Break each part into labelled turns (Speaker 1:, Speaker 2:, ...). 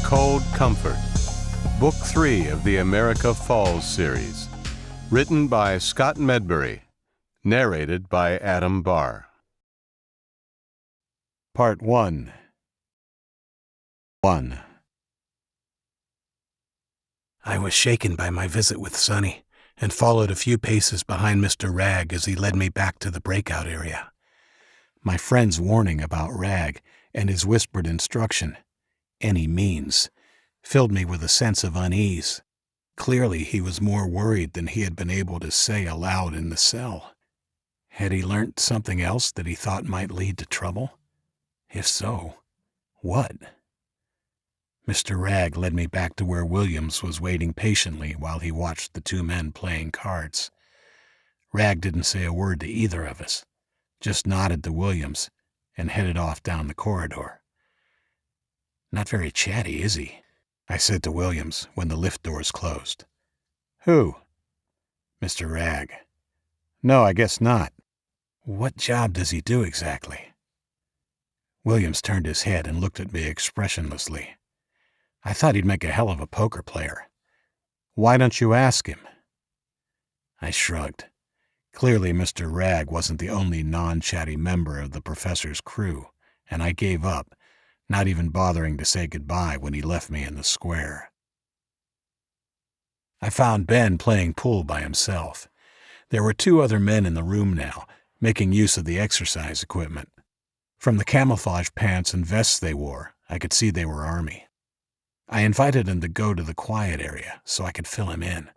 Speaker 1: Cold Comfort, Book 3 of the America Falls series, written by Scott Medbury, narrated by Adam Barr. Part 1. 1.
Speaker 2: I was shaken by my visit with Sonny and followed a few paces behind Mr. Ragg as he led me back to the breakout area. My friend's warning about Ragg and his whispered instruction, "any means," filled me with a sense of unease. Clearly, he was more worried than he had been able to say aloud in the cell. Had he learnt something else that he thought might lead to trouble? If so, what? Mr. Ragg led me back to where Williams was waiting patiently while he watched the two men playing cards. Ragg didn't say a word to either of us, just nodded to Williams and headed off down the corridor. "Not very chatty, is he?" I said to Williams when the lift doors closed.
Speaker 1: Who?
Speaker 2: "Mr. Ragg."
Speaker 1: No, I guess not.
Speaker 2: "What job does he do exactly?" Williams turned his head and looked at me expressionlessly. I thought he'd make a hell of a poker player.
Speaker 1: Why don't you ask him?
Speaker 2: I shrugged. Clearly, Mr. Ragg wasn't the only non-chatty member of the professor's crew, and I gave up, not even bothering to say goodbye when he left me in the square. I found Ben playing pool by himself. There were two other men in the room now, making use of the exercise equipment. From the camouflage pants and vests they wore, I could see they were Army. I invited him to go to the quiet area so I could fill him in.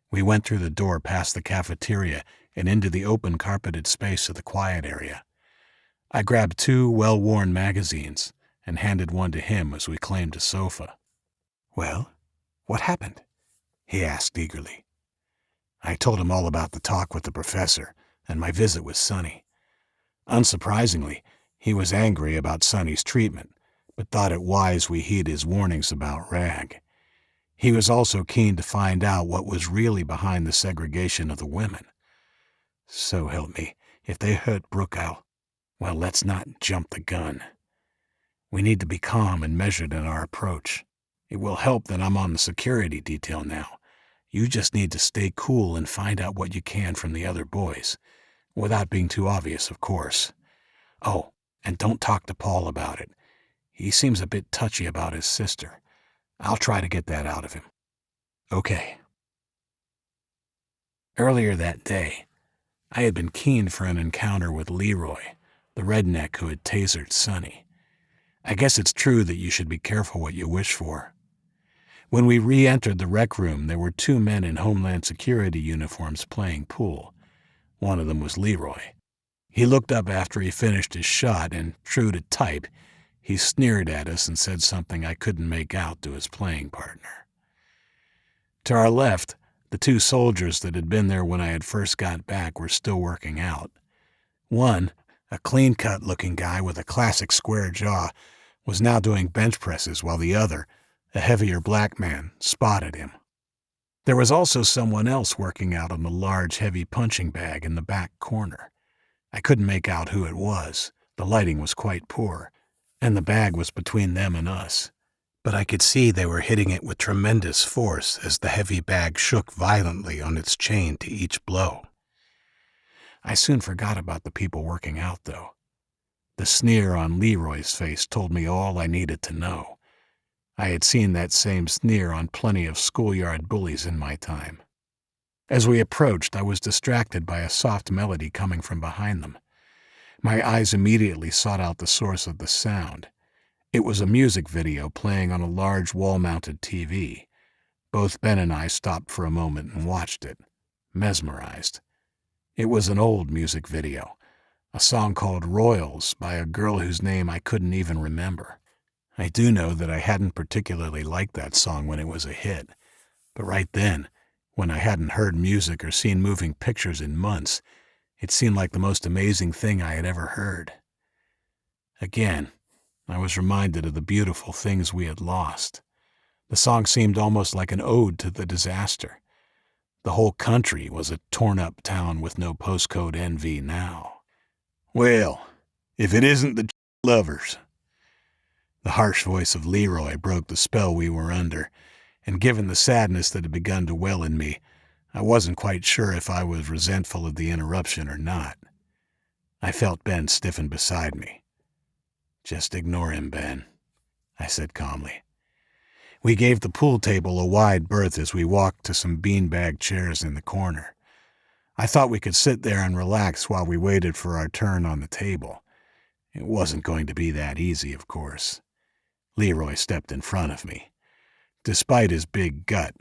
Speaker 2: We went through the door past the cafeteria and into the open carpeted space of the quiet area. I grabbed two well-worn magazines and handed one to him as we claimed a sofa. "Well, what happened?" he asked eagerly. I told him all about the talk with the professor and my visit with Sonny. Unsurprisingly, he was angry about Sonny's treatment, but thought it wise we heed his warnings about Ragg. He was also keen to find out what was really behind the segregation of the women. So help me, if they hurt Brooke, well, let's not jump the gun. We need to be calm and measured in our approach. It will help that I'm on the security detail now. You just need to stay cool and find out what you can from the other boys, without being too obvious, of course. Oh, and don't talk to Paul about it. He seems a bit touchy about his sister. I'll try to get that out of him." "Okay." Earlier that day, I had been keen for an encounter with Leroy, the redneck who had tasered Sonny. I guess it's true that you should be careful what you wish for. When we re-entered the rec room, there were two men in Homeland Security uniforms playing pool. One of them was Leroy. He looked up after he finished his shot, and true to type, he sneered at us and said something I couldn't make out to his playing partner. To our left, the two soldiers that had been there when I had first got back were still working out. One, a clean-cut looking guy with a classic square jaw, was now doing bench presses, while the other, a heavier black man, spotted him. There was also someone else working out on the large, heavy punching bag in the back corner. I couldn't make out who it was. The lighting was quite poor, and the bag was between them and us. But I could see they were hitting it with tremendous force as the heavy bag shook violently on its chain to each blow. I soon forgot about the people working out, though. The sneer on Leroy's face told me all I needed to know. I had seen that same sneer on plenty of schoolyard bullies in my time. As we approached, I was distracted by a soft melody coming from behind them. My eyes immediately sought out the source of the sound. It was a music video playing on a large wall-mounted TV. Both Ben and I stopped for a moment and watched it, mesmerized. It was an old music video, a song called Royals by a girl whose name I couldn't even remember. I do know that I hadn't particularly liked that song when it was a hit, but right then, when I hadn't heard music or seen moving pictures in months, it seemed like the most amazing thing I had ever heard. Again, I was reminded of the beautiful things we had lost. The song seemed almost like an ode to the disaster. The whole country was a torn-up town with no postcode NV now. "Well, if it isn't the lovers." The harsh voice of Leroy broke the spell we were under, and given the sadness that had begun to well in me, I wasn't quite sure if I was resentful of the interruption or not. I felt Ben stiffen beside me. "Just ignore him, Ben," I said calmly. We gave the pool table a wide berth as we walked to some beanbag chairs in the corner. I thought we could sit there and relax while we waited for our turn on the table. It wasn't going to be that easy, of course. Leroy stepped in front of me. Despite his big gut,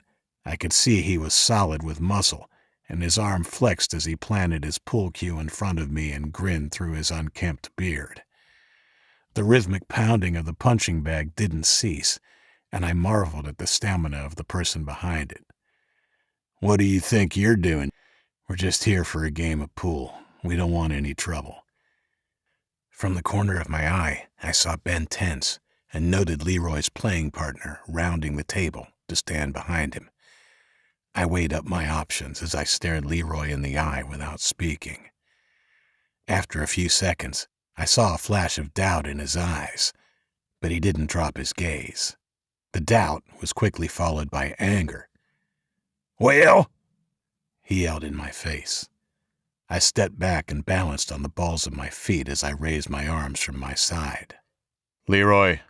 Speaker 2: I could see he was solid with muscle, and his arm flexed as he planted his pool cue in front of me and grinned through his unkempt beard. The rhythmic pounding of the punching bag didn't cease, and I marveled at the stamina of the person behind it. "What do you think you're doing?" "We're just here for a game of pool. We don't want any trouble." From the corner of my eye, I saw Ben tense and noted Leroy's playing partner rounding the table to stand behind him. I weighed up my options as I stared Leroy in the eye without speaking. After a few seconds, I saw a flash of doubt in his eyes, but he didn't drop his gaze. The doubt was quickly followed by anger. "Well?" he yelled in my face. I stepped back and balanced on the balls of my feet as I raised my arms from my side.
Speaker 1: "Leroy,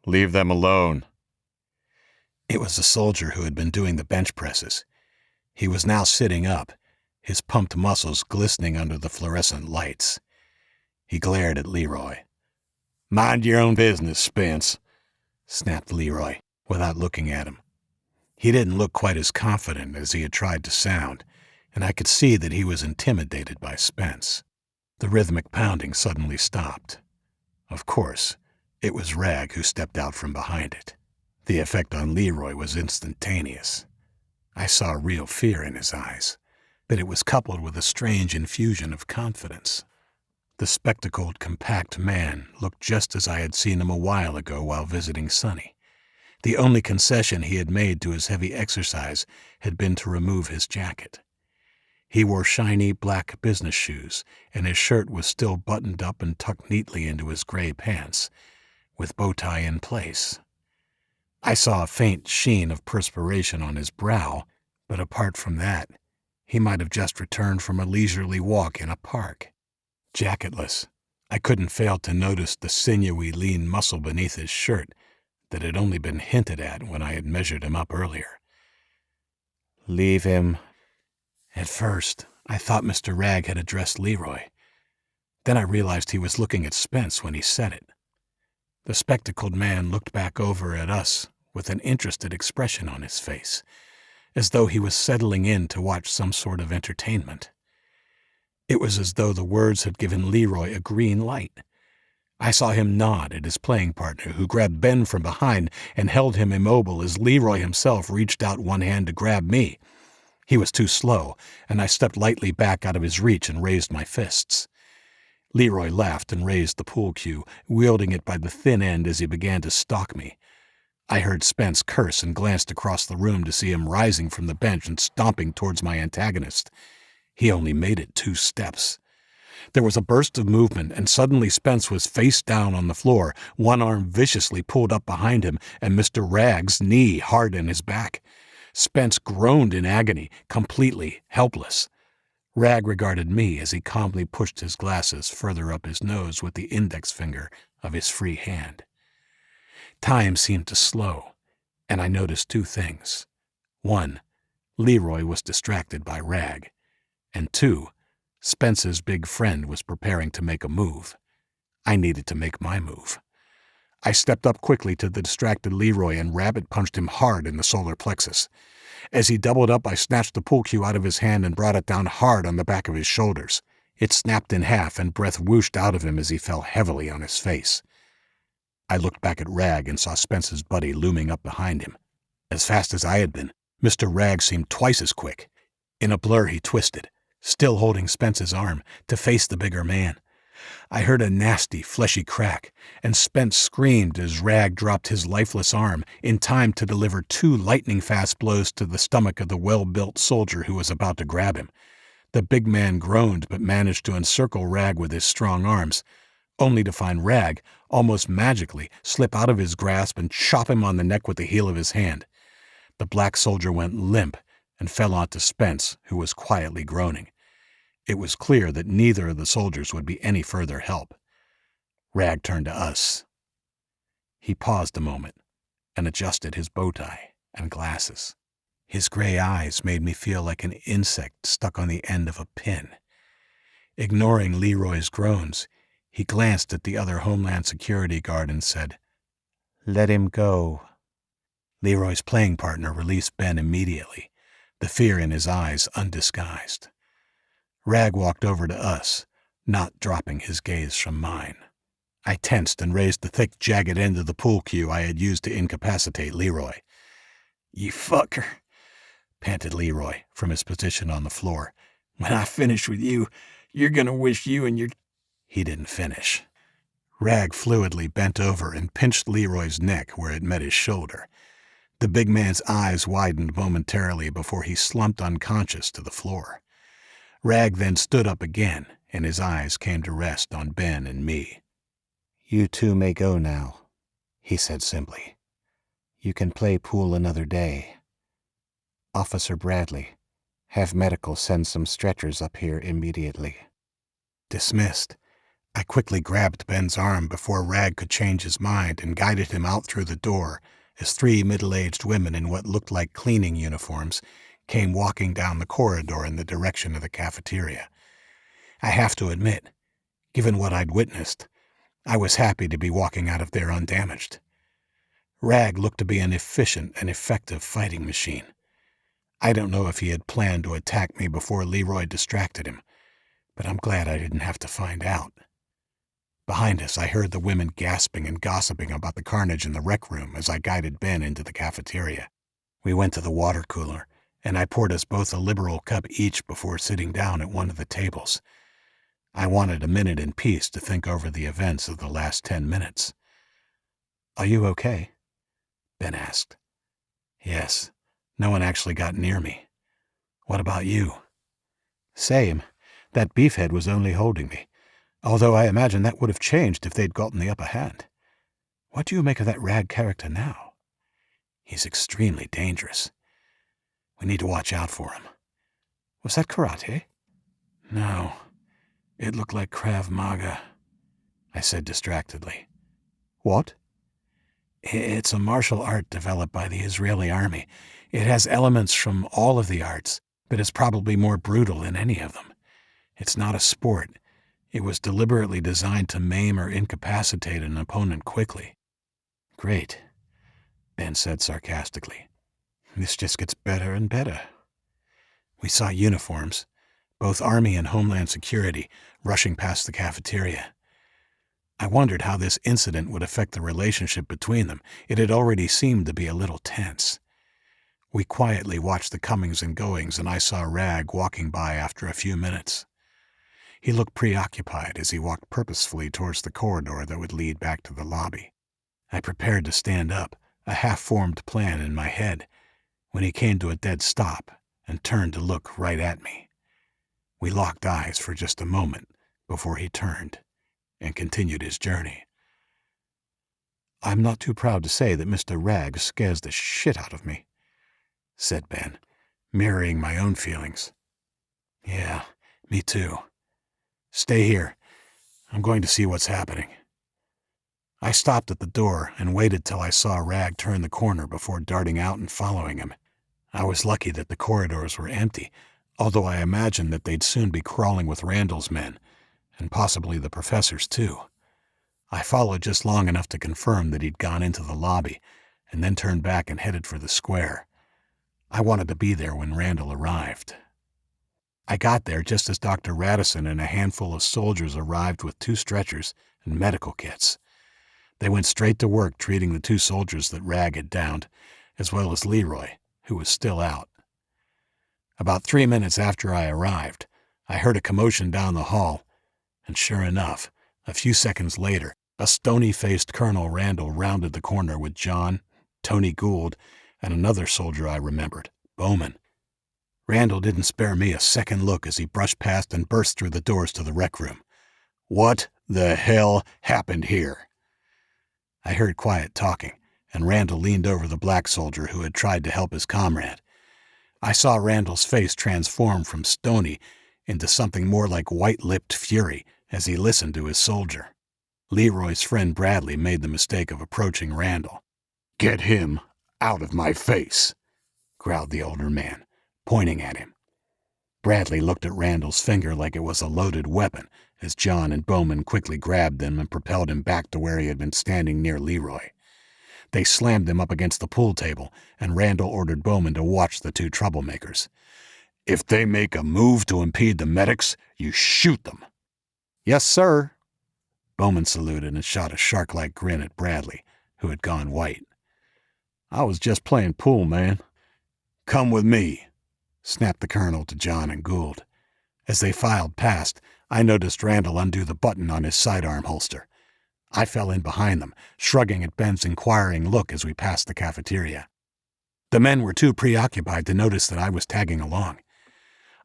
Speaker 1: leave them alone."
Speaker 2: It was the soldier who had been doing the bench presses. He was now sitting up, his pumped muscles glistening under the fluorescent lights. He glared at Leroy. "Mind your own business, Spence," snapped Leroy, without looking at him. He didn't look quite as confident as he had tried to sound, and I could see that he was intimidated by Spence. The rhythmic pounding suddenly stopped. Of course, it was Rag who stepped out from behind it. The effect on Leroy was instantaneous. I saw real fear in his eyes, but it was coupled with a strange infusion of confidence. The spectacled, compact man looked just as I had seen him a while ago while visiting Sonny. The only concession he had made to his heavy exercise had been to remove his jacket. He wore shiny black business shoes, and his shirt was still buttoned up and tucked neatly into his gray pants, with bow tie in place. I saw a faint sheen of perspiration on his brow, but apart from that, he might have just returned from a leisurely walk in a park. Jacketless, I couldn't fail to notice the sinewy, lean muscle beneath his shirt that had only been hinted at when I had measured him up earlier. "Leave him." At first, I thought Mr. Rag had addressed Leroy. Then I realized he was looking at Spence when he said it. The spectacled man looked back over at us with an interested expression on his face, as though he was settling in to watch some sort of entertainment. It was as though the words had given Leroy a green light. I saw him nod at his playing partner, who grabbed Ben from behind and held him immobile as Leroy himself reached out one hand to grab me. He was too slow, and I stepped lightly back out of his reach and raised my fists. Leroy laughed and raised the pool cue, wielding it by the thin end as he began to stalk me. I heard Spence curse and glanced across the room to see him rising from the bench and stomping towards my antagonist. He only made it 2 steps. There was a burst of movement, and suddenly Spence was face down on the floor, one arm viciously pulled up behind him, and Mr. Rag's knee hard in his back. Spence groaned in agony, completely helpless. Rag regarded me as he calmly pushed his glasses further up his nose with the index finger of his free hand. Time seemed to slow, and I noticed 2 things. 1, Leroy was distracted by Rag, and 2, Spence's big friend was preparing to make a move. I needed to make my move. I stepped up quickly to the distracted Leroy and rabbit punched him hard in the solar plexus. As he doubled up, I snatched the pool cue out of his hand and brought it down hard on the back of his shoulders. It snapped in half, and breath whooshed out of him as he fell heavily on his face. I looked back at Rag and saw Spence's buddy looming up behind him. As fast as I had been, Mr. Rag seemed twice as quick. In a blur he twisted, still holding Spence's arm, to face the bigger man. I heard a nasty, fleshy crack, and Spence screamed as Rag dropped his lifeless arm in time to deliver 2 lightning-fast blows to the stomach of the well-built soldier who was about to grab him. The big man groaned but managed to encircle Rag with his strong arms. only to find Rag, almost magically, slip out of his grasp and chop him on the neck with the heel of his hand. The black soldier went limp and fell onto Spence, who was quietly groaning. It was clear that neither of the soldiers would be any further help. Rag turned to us. He paused a moment and adjusted his bow tie and glasses. His gray eyes made me feel like an insect stuck on the end of a pin. Ignoring Leroy's groans, he glanced at the other Homeland Security guard and said, "Let him go." Leroy's playing partner released Ben immediately, the fear in his eyes undisguised. Rag walked over to us, not dropping his gaze from mine. I tensed and raised the thick, jagged end of the pool cue I had used to incapacitate Leroy. "You fucker," panted Leroy from his position on the floor. "When I finish with you, you're gonna wish you and your—" He didn't finish. Rag fluidly bent over and pinched Leroy's neck where it met his shoulder. The big man's eyes widened momentarily before he slumped unconscious to the floor. Rag then stood up again, and his eyes came to rest on Ben and me. "You two may go now," he said simply. "You can play pool another day. Officer Bradley, have medical send some stretchers up here immediately." Dismissed, I quickly grabbed Ben's arm before Rag could change his mind and guided him out through the door as 3 middle-aged women in what looked like cleaning uniforms came walking down the corridor in the direction of the cafeteria. I have to admit, given what I'd witnessed, I was happy to be walking out of there undamaged. Rag looked to be an efficient and effective fighting machine. I don't know if he had planned to attack me before Leroy distracted him, but I'm glad I didn't have to find out. Behind us, I heard the women gasping and gossiping about the carnage in the rec room as I guided Ben into the cafeteria. We went to the water cooler, and I poured us both a liberal cup each before sitting down at one of the tables. I wanted a minute in peace to think over the events of the last 10 minutes. "Are you okay?" Ben asked. "Yes. No one actually got near me. What about you?" "Same. That beefhead was only holding me, although I imagine that would have changed if they'd gotten the upper hand. What do you make of that Rag character now?" "He's extremely dangerous. We need to watch out for him." "Was that karate?" "No. It looked like Krav Maga," I said distractedly. "What?" "It's a martial art developed by the Israeli army. It has elements from all of the arts, but it's probably more brutal than any of them. It's not a sport. It was deliberately designed to maim or incapacitate an opponent quickly." "Great," Ben said sarcastically. "This just gets better and better." We saw uniforms, both Army and Homeland Security, rushing past the cafeteria. I wondered how this incident would affect the relationship between them. It had already seemed to be a little tense. We quietly watched the comings and goings, and I saw Rag walking by after a few minutes. He looked preoccupied as he walked purposefully towards the corridor that would lead back to the lobby. I prepared to stand up, a half-formed plan in my head, when he came to a dead stop and turned to look right at me. We locked eyes for just a moment before he turned and continued his journey. "I'm not too proud to say that Mr. Rag scares the shit out of me," said Ben, mirroring my own feelings. "Yeah, me too. Stay here. I'm going to see what's happening." I stopped at the door and waited till I saw Rag turn the corner before darting out and following him. I was lucky that the corridors were empty, although I imagined that they'd soon be crawling with Randall's men, and possibly the professor's too. I followed just long enough to confirm that he'd gone into the lobby, and then turned back and headed for the square. I wanted to be there when Randall arrived. I got there just as Dr. Radisson and a handful of soldiers arrived with 2 stretchers and medical kits. They went straight to work treating the 2 soldiers that Rag had downed, as well as Leroy, who was still out. About 3 minutes after I arrived, I heard a commotion down the hall, and sure enough, a few seconds later, a stony-faced Colonel Randall rounded the corner with John, Tony Gould, and another soldier I remembered, Bowman. Randall didn't spare me a second look as he brushed past and burst through the doors to the rec room. "What the hell happened here?" I heard quiet talking, and Randall leaned over the black soldier who had tried to help his comrade. I saw Randall's face transform from stony into something more like white-lipped fury as he listened to his soldier. Leroy's friend Bradley made the mistake of approaching Randall. "Get him out of my face," growled the older man, pointing at him. Bradley looked at Randall's finger like it was a loaded weapon as John and Bowman quickly grabbed him and propelled him back to where he had been standing near Leroy. They slammed him up against the pool table, and Randall ordered Bowman to watch the two troublemakers. "If they make a move to impede the medics, you shoot them." "Yes, sir." Bowman saluted and shot a shark-like grin at Bradley, who had gone white. "I was just playing pool, man." "Come with me," snapped the colonel to John and Gould. As they filed past, I noticed Randall undo the button on his sidearm holster. I fell in behind them, shrugging at Ben's inquiring look as we passed the cafeteria. The men were too preoccupied to notice that I was tagging along.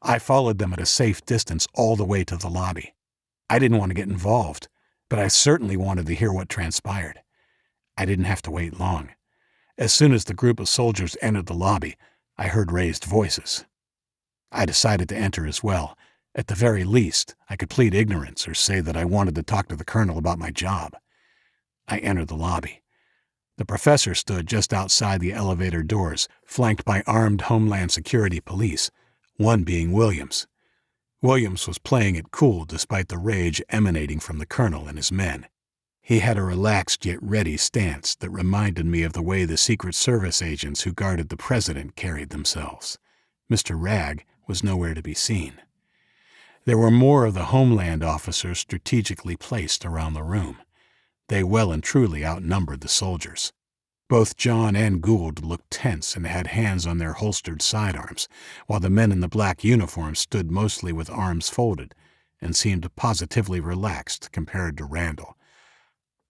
Speaker 2: I followed them at a safe distance all the way to the lobby. I didn't want to get involved, but I certainly wanted to hear what transpired. I didn't have to wait long. As soon as the group of soldiers entered the lobby, I heard raised voices. I decided to enter as well. At the very least, I could plead ignorance or say that I wanted to talk to the colonel about my job. I entered the lobby. The professor stood just outside the elevator doors, flanked by armed Homeland Security police, one being Williams. Williams was playing it cool despite the rage emanating from the colonel and his men. He had a relaxed yet ready stance that reminded me of the way the Secret Service agents who guarded the president carried themselves. Mr. Ragg was nowhere to be seen. There were more of the Homeland officers strategically placed around the room. They well and truly outnumbered the soldiers. Both John and Gould looked tense and had hands on their holstered sidearms, while the men in the black uniforms stood mostly with arms folded and seemed positively relaxed compared to Randall.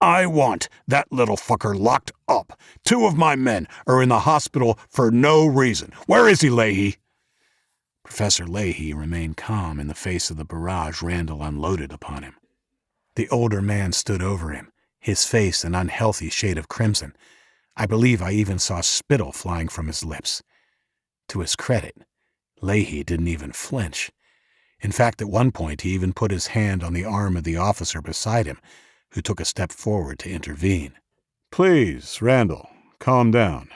Speaker 2: "I want that little fucker locked up. 2 of my men are in the hospital for no reason. Where is he, Leahy?" Professor Leahy remained calm in the face of the barrage Randall unloaded upon him. The older man stood over him, his face an unhealthy shade of crimson. I believe I even saw spittle flying from his lips. To his credit, Leahy didn't even flinch. In fact, at one point he even put his hand on the arm of the officer beside him, who took a step forward to intervene.
Speaker 1: "Please, Randall, calm down.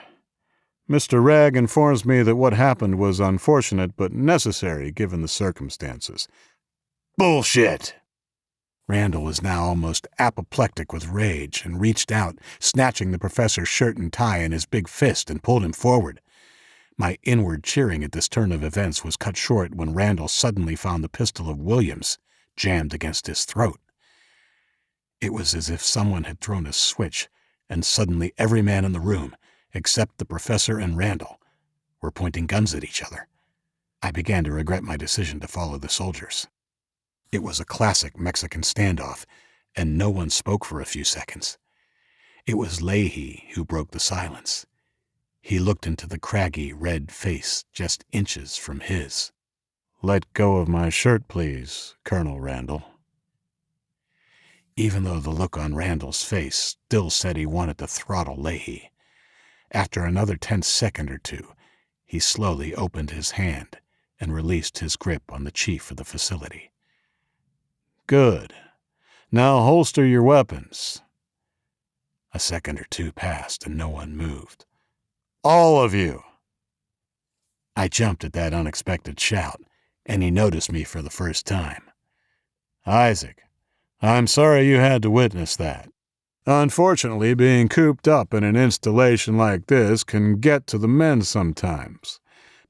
Speaker 1: Mr. Ragg informs me that what happened was unfortunate but necessary given the circumstances."
Speaker 2: "Bullshit!" Randall was now almost apoplectic with rage and reached out, snatching the professor's shirt and tie in his big fist and pulled him forward. My inward cheering at this turn of events was cut short when Randall suddenly found the pistol of Williams jammed against his throat. It was as if someone had thrown a switch, and suddenly every man in the room, except the professor and Randall, were pointing guns at each other. I began to regret my decision to follow the soldiers. It was a classic Mexican standoff, and no one spoke for a few seconds. It was Leahy who broke the silence. He looked into the craggy red face just inches from his.
Speaker 1: "Let go of my shirt, please, Colonel Randall."
Speaker 2: Even though the look on Randall's face still said he wanted to throttle Leahy. After another tense second or two, he slowly opened his hand and released his grip on the chief of the facility.
Speaker 1: "Good. Now holster your weapons."
Speaker 2: A second or two passed and no one moved.
Speaker 1: "All of you."
Speaker 2: I jumped at that unexpected shout, and he noticed me for the first time.
Speaker 1: "Isaac, I'm sorry you had to witness that. Unfortunately, being cooped up in an installation like this can get to the men sometimes.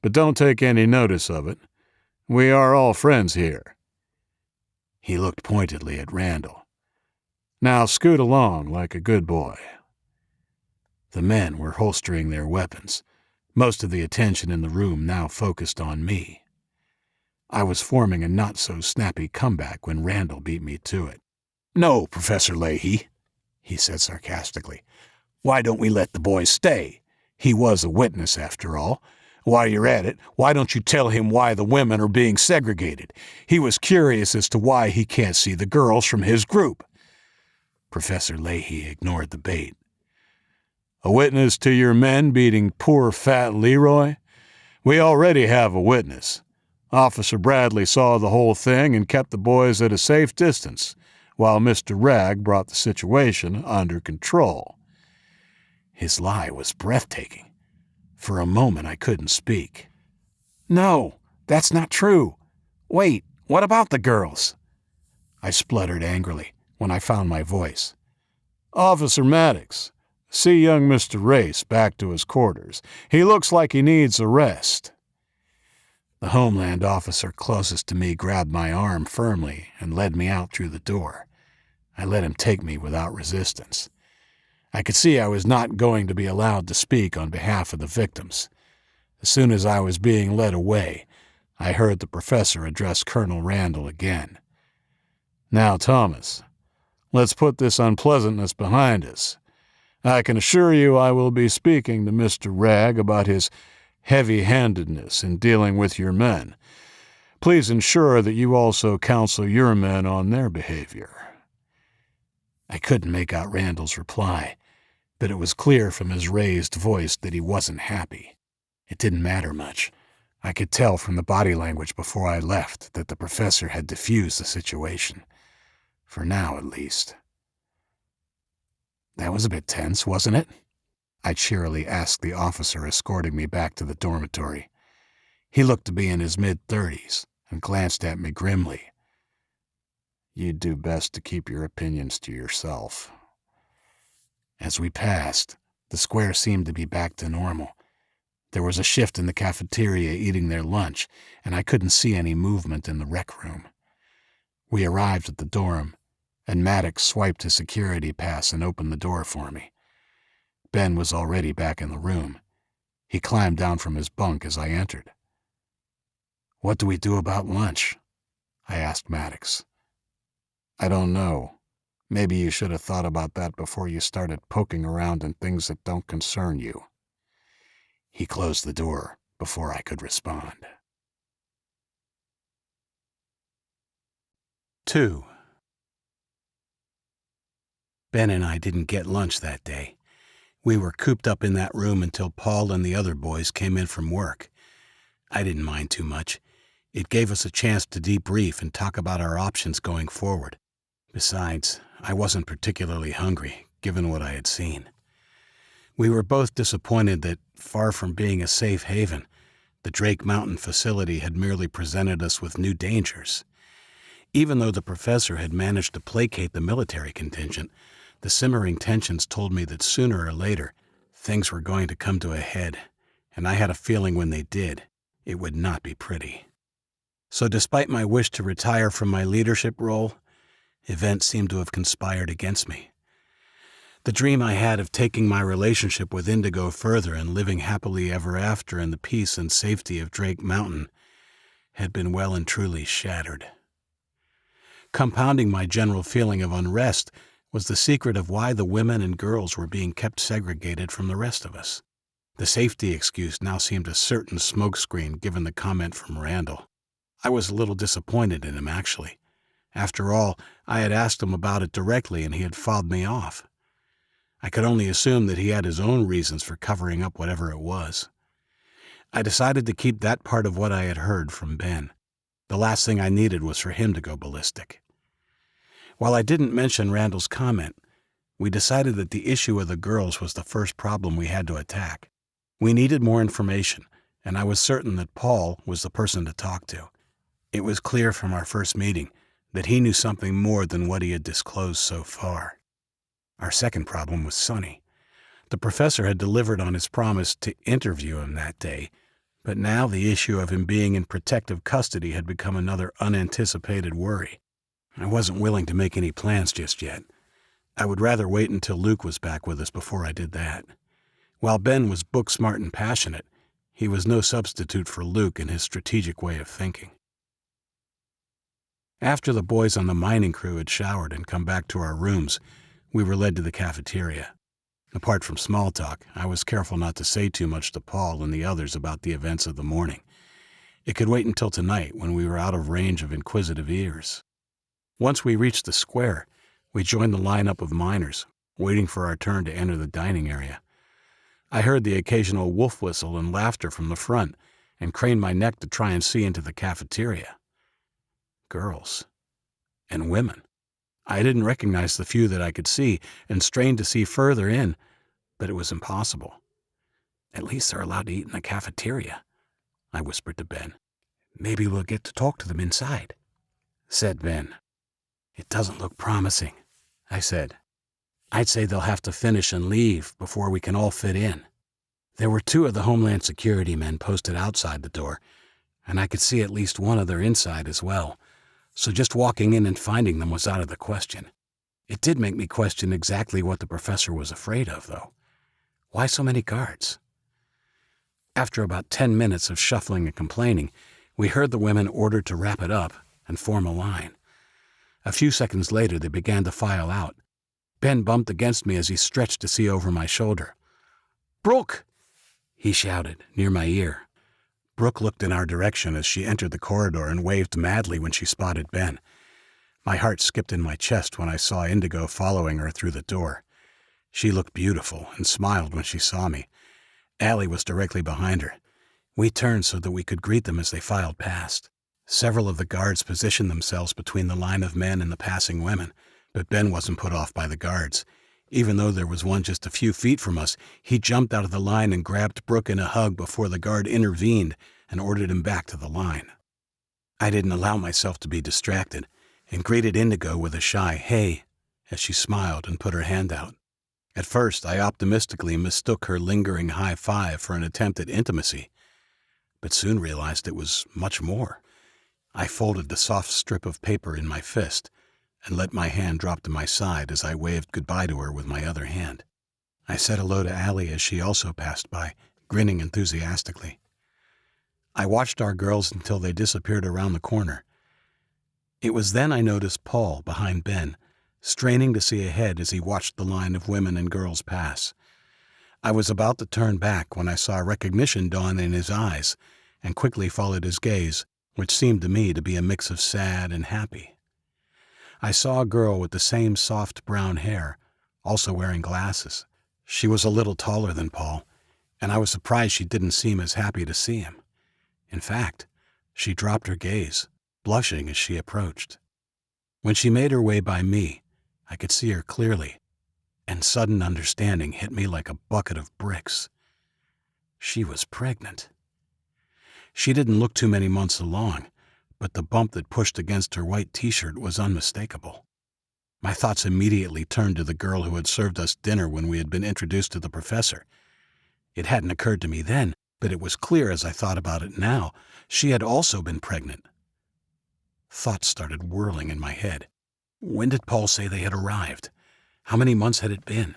Speaker 1: But don't take any notice of it. We are all friends here."
Speaker 2: He looked pointedly at Randall.
Speaker 1: "Now scoot along like a good boy."
Speaker 2: The men were holstering their weapons, most of the attention in the room now focused on me. I was forming a not-so-snappy comeback when Randall beat me to it. "No, Professor Leahy," he said sarcastically. "Why don't we let the boy stay? He was a witness, after all. While you're at it, why don't you tell him why the women are being segregated? He was curious as to why he can't see the girls from his group. Professor Leahy ignored the bait.
Speaker 1: A witness to your men beating poor fat Leroy? We already have a witness. Officer Bradley saw the whole thing and kept the boys at a safe distance, while Mr. Ragg brought the situation under control.
Speaker 2: His lie was breathtaking. For a moment I couldn't speak. No, that's not true. Wait, what about the girls? I spluttered angrily when I found my voice.
Speaker 1: Officer Maddox, see young Mr. Race back to his quarters. He looks like he needs a rest.
Speaker 2: The Homeland officer closest to me grabbed my arm firmly and led me out through the door. I let him take me without resistance. I could see I was not going to be allowed to speak on behalf of the victims. As soon as I was being led away, I heard the professor address Colonel Randall again.
Speaker 1: Now, Thomas, let's put this unpleasantness behind us. I can assure you I will be speaking to Mr. Ragg about his heavy-handedness in dealing with your men. Please ensure that you also counsel your men on their behavior.
Speaker 2: I couldn't make out Randall's reply, but it was clear from his raised voice that he wasn't happy. It didn't matter much. I could tell from the body language before I left that the professor had diffused the situation. For now, at least. That was a bit tense, wasn't it? I cheerily asked the officer escorting me back to the dormitory. He looked to be in his mid-30s and glanced at me grimly.
Speaker 1: You'd do best to keep your opinions to yourself.
Speaker 2: As we passed, the square seemed to be back to normal. There was a shift in the cafeteria eating their lunch, and I couldn't see any movement in the rec room. We arrived at the dorm, and Maddox swiped his security pass and opened the door for me. Ben was already back in the room. He climbed down from his bunk as I entered. "What do we do about lunch?" I asked Maddox.
Speaker 1: "I don't know. Maybe you should have thought about that before you started poking around in things that don't concern you."
Speaker 2: He closed the door before I could respond. 2. Ben and I didn't get lunch that day. We were cooped up in that room until Paul and the other boys came in from work. I didn't mind too much. It gave us a chance to debrief and talk about our options going forward. Besides, I wasn't particularly hungry, given what I had seen. We were both disappointed that, far from being a safe haven, the Drake Mountain facility had merely presented us with new dangers. Even though the professor had managed to placate the military contingent, the simmering tensions told me that sooner or later, things were going to come to a head, and I had a feeling when they did, it would not be pretty. So despite my wish to retire from my leadership role, events seemed to have conspired against me. The dream I had of taking my relationship with Indigo further and living happily ever after in the peace and safety of Drake Mountain had been well and truly shattered. Compounding my general feeling of unrest was the secret of why the women and girls were being kept segregated from the rest of us. The safety excuse now seemed a certain smokescreen given the comment from Randall. I was a little disappointed in him, actually. After all, I had asked him about it directly and he had fobbed me off. I could only assume that he had his own reasons for covering up whatever it was. I decided to keep that part of what I had heard from Ben. The last thing I needed was for him to go ballistic. While I didn't mention Randall's comment, we decided that the issue of the girls was the first problem we had to attack. We needed more information, and I was certain that Paul was the person to talk to. It was clear from our first meeting that he knew something more than what he had disclosed so far. Our second problem was Sonny. The professor had delivered on his promise to interview him that day, but now the issue of him being in protective custody had become another unanticipated worry. I wasn't willing to make any plans just yet. I would rather wait until Luke was back with us before I did that. While Ben was book-smart and passionate, he was no substitute for Luke and his strategic way of thinking. After the boys on the mining crew had showered and come back to our rooms, we were led to the cafeteria. Apart from small talk, I was careful not to say too much to Paul and the others about the events of the morning. It could wait until tonight when we were out of range of inquisitive ears. Once we reached the square, we joined the lineup of miners, waiting for our turn to enter the dining area. I heard the occasional wolf whistle and laughter from the front and craned my neck to try and see into the cafeteria. Girls. And women. I didn't recognize the few that I could see and strained to see further in, but it was impossible. At least they're allowed to eat in the cafeteria, I whispered to Ben. Maybe we'll get to talk to them inside, said Ben. It doesn't look promising, I said. I'd say they'll have to finish and leave before we can all fit in. There were 2 of the Homeland Security men posted outside the door, and I could see at least one of their inside as well, so just walking in and finding them was out of the question. It did make me question exactly what the professor was afraid of, though. Why so many guards? After about 10 minutes of shuffling and complaining, we heard the women ordered to wrap it up and form a line. A few seconds later, they began to file out. Ben bumped against me as he stretched to see over my shoulder. "Brooke!" he shouted, near my ear. Brooke looked in our direction as she entered the corridor and waved madly when she spotted Ben. My heart skipped in my chest when I saw Indigo following her through the door. She looked beautiful and smiled when she saw me. Allie was directly behind her. We turned so that we could greet them as they filed past. Several of the guards positioned themselves between the line of men and the passing women, but Ben wasn't put off by the guards. Even though there was one just a few feet from us, he jumped out of the line and grabbed Brooke in a hug before the guard intervened and ordered him back to the line. I didn't allow myself to be distracted and greeted Indigo with a shy "hey" as she smiled and put her hand out. At first, I optimistically mistook her lingering high five for an attempt at intimacy, but soon realized it was much more. I folded the soft strip of paper in my fist and let my hand drop to my side as I waved goodbye to her with my other hand. I said hello to Allie as she also passed by, grinning enthusiastically. I watched our girls until they disappeared around the corner. It was then I noticed Paul behind Ben, straining to see ahead as he watched the line of women and girls pass. I was about to turn back when I saw recognition dawn in his eyes and quickly followed his gaze, which seemed to me to be a mix of sad and happy. I saw a girl with the same soft brown hair, also wearing glasses. She was a little taller than Paul, and I was surprised she didn't seem as happy to see him. In fact, she dropped her gaze, blushing as she approached. When she made her way by me, I could see her clearly, and sudden understanding hit me like a bucket of bricks. She was pregnant. She didn't look too many months along, but the bump that pushed against her white t-shirt was unmistakable. My thoughts immediately turned to the girl who had served us dinner when we had been introduced to the professor. It hadn't occurred to me then, but it was clear as I thought about it now. She had also been pregnant. Thoughts started whirling in my head. When did Paul say they had arrived? How many months had it been?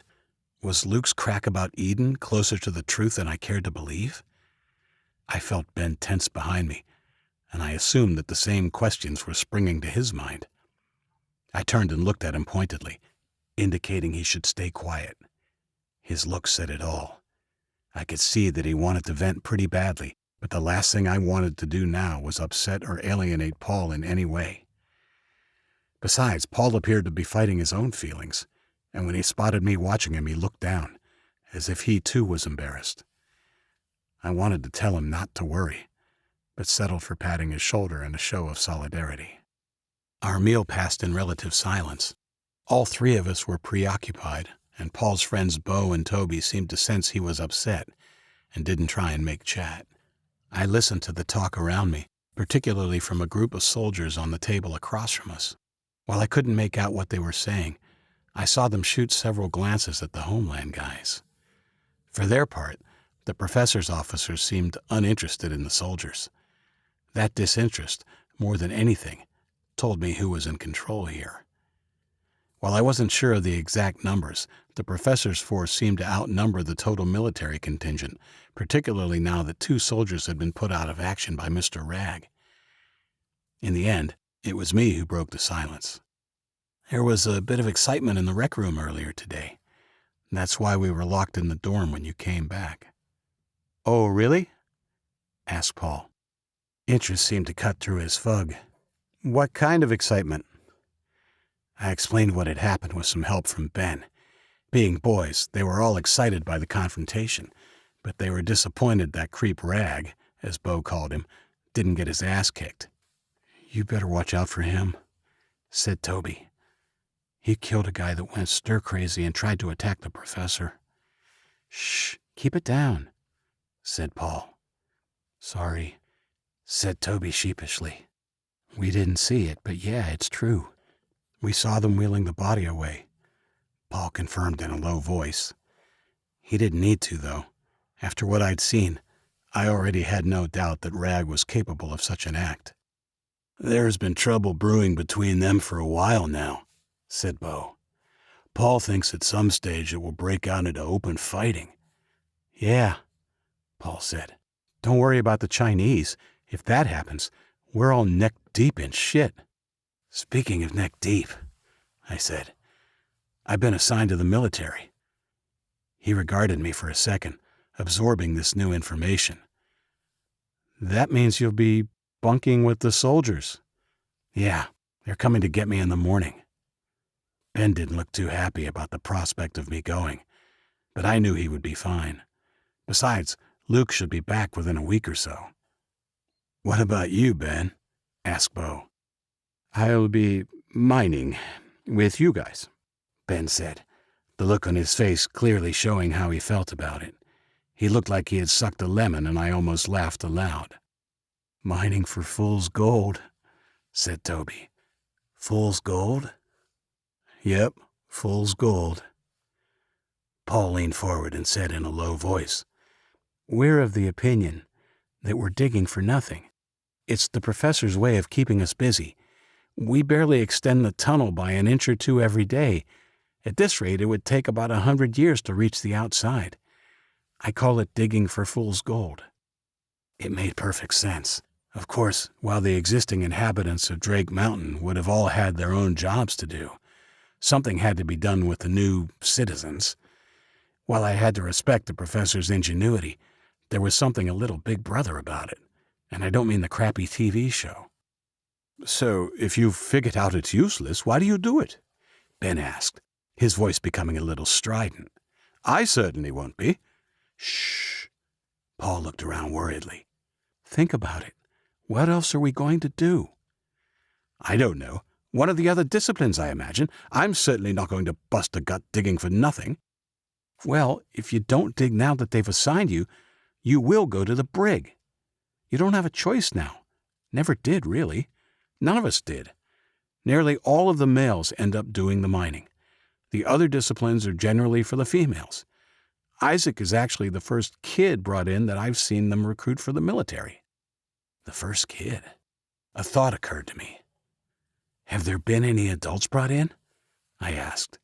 Speaker 2: Was Luke's crack about Eden closer to the truth than I cared to believe? I felt Ben tense behind me, and I assumed that the same questions were springing to his mind. I turned and looked at him pointedly, indicating he should stay quiet. His look said it all. I could see that he wanted to vent pretty badly, but the last thing I wanted to do now was upset or alienate Paul in any way. Besides, Paul appeared to be fighting his own feelings, and when he spotted me watching him, he looked down, as if he too was embarrassed. I wanted to tell him not to worry, but settled for patting his shoulder in a show of solidarity. Our meal passed in relative silence. All 3 of us were preoccupied, and Paul's friends Bo and Toby seemed to sense he was upset and didn't try and make chat. I listened to the talk around me, particularly from a group of soldiers on the table across from us. While I couldn't make out what they were saying, I saw them shoot several glances at the Homeland guys. For their part, the professor's officers seemed uninterested in the soldiers. That disinterest, more than anything, told me who was in control here. While I wasn't sure of the exact numbers, the professor's force seemed to outnumber the total military contingent, particularly now that 2 soldiers had been put out of action by Mr. Ragg. In the end, it was me who broke the silence. There was a bit of excitement in the rec room earlier today. That's why we were locked in the dorm when you came back."
Speaker 1: "Oh, really?"
Speaker 2: asked Paul. Interest seemed to cut through his fug.
Speaker 1: "What kind of excitement?"
Speaker 2: I explained what had happened with some help from Ben. Being boys, they were all excited by the confrontation, but they were disappointed that creep Rag, as Bo called him, didn't get his ass kicked. "You better watch out for him," said Toby. "He killed a guy that went stir-crazy and tried to attack the professor." "Shh, keep it down," said Paul. "Sorry," said Toby sheepishly. "We didn't see it, but yeah, it's true. We saw them wheeling the body away," Paul confirmed in a low voice. He didn't need to, though. After what I'd seen, I already had no doubt that Rag was capable of such an act. "There's been trouble brewing between them for a while now," said Bo. "Paul thinks at some stage it will break out into open fighting." "Yeah," Paul said. "Don't worry about the Chinese. If that happens, we're all neck-deep in shit." "Speaking of neck-deep," I said, "I've been assigned to the military." He regarded me for a second, absorbing this new information.
Speaker 1: "That means you'll be bunking with the soldiers."
Speaker 2: "Yeah, they're coming to get me in the morning." Ben didn't look too happy about the prospect of me going, but I knew he would be fine. Besides, Luke should be back within a week or so. "What about you, Ben?" asked Bo.
Speaker 1: "I'll be mining with you guys,"
Speaker 2: Ben said, the look on his face clearly showing how he felt about it. He looked like he had sucked a lemon, and I almost laughed aloud.
Speaker 1: "Mining for fool's gold,"
Speaker 2: said Toby. "Fool's gold?"
Speaker 1: "Yep, fool's gold."
Speaker 2: Paul leaned forward and said in a low voice,
Speaker 1: "We're of the opinion that we're digging for nothing. It's the professor's way of keeping us busy. We barely extend the tunnel by an inch or two every day. At this rate, it would take about 100 years to reach the outside. I call it digging for fool's gold."
Speaker 2: It made perfect sense. Of course, while the existing inhabitants of Drake Mountain would have all had their own jobs to do, something had to be done with the new citizens. While I had to respect the professor's ingenuity, there was something a little Big Brother about it, and I don't mean the crappy TV show.
Speaker 1: "So, if you've figured out it's useless, why do you do it?"
Speaker 2: Ben asked, his voice becoming a little strident.
Speaker 1: "I certainly won't be."
Speaker 2: "Shh." Paul looked around worriedly.
Speaker 1: "Think about it. What else are we going to do?"
Speaker 2: "I don't know. One of the other disciplines, I imagine. I'm certainly not going to bust a gut digging for nothing."
Speaker 1: "Well, if you don't dig now that they've assigned you, you will go to the brig. You don't have a choice now. Never did, really. None of us did. Nearly all of the males end up doing the mining. The other disciplines are generally for the females. Isaac is actually the first kid brought in that I've seen them recruit for the military."
Speaker 2: The first kid. A thought occurred to me. "Have there been any adults brought in?" I asked.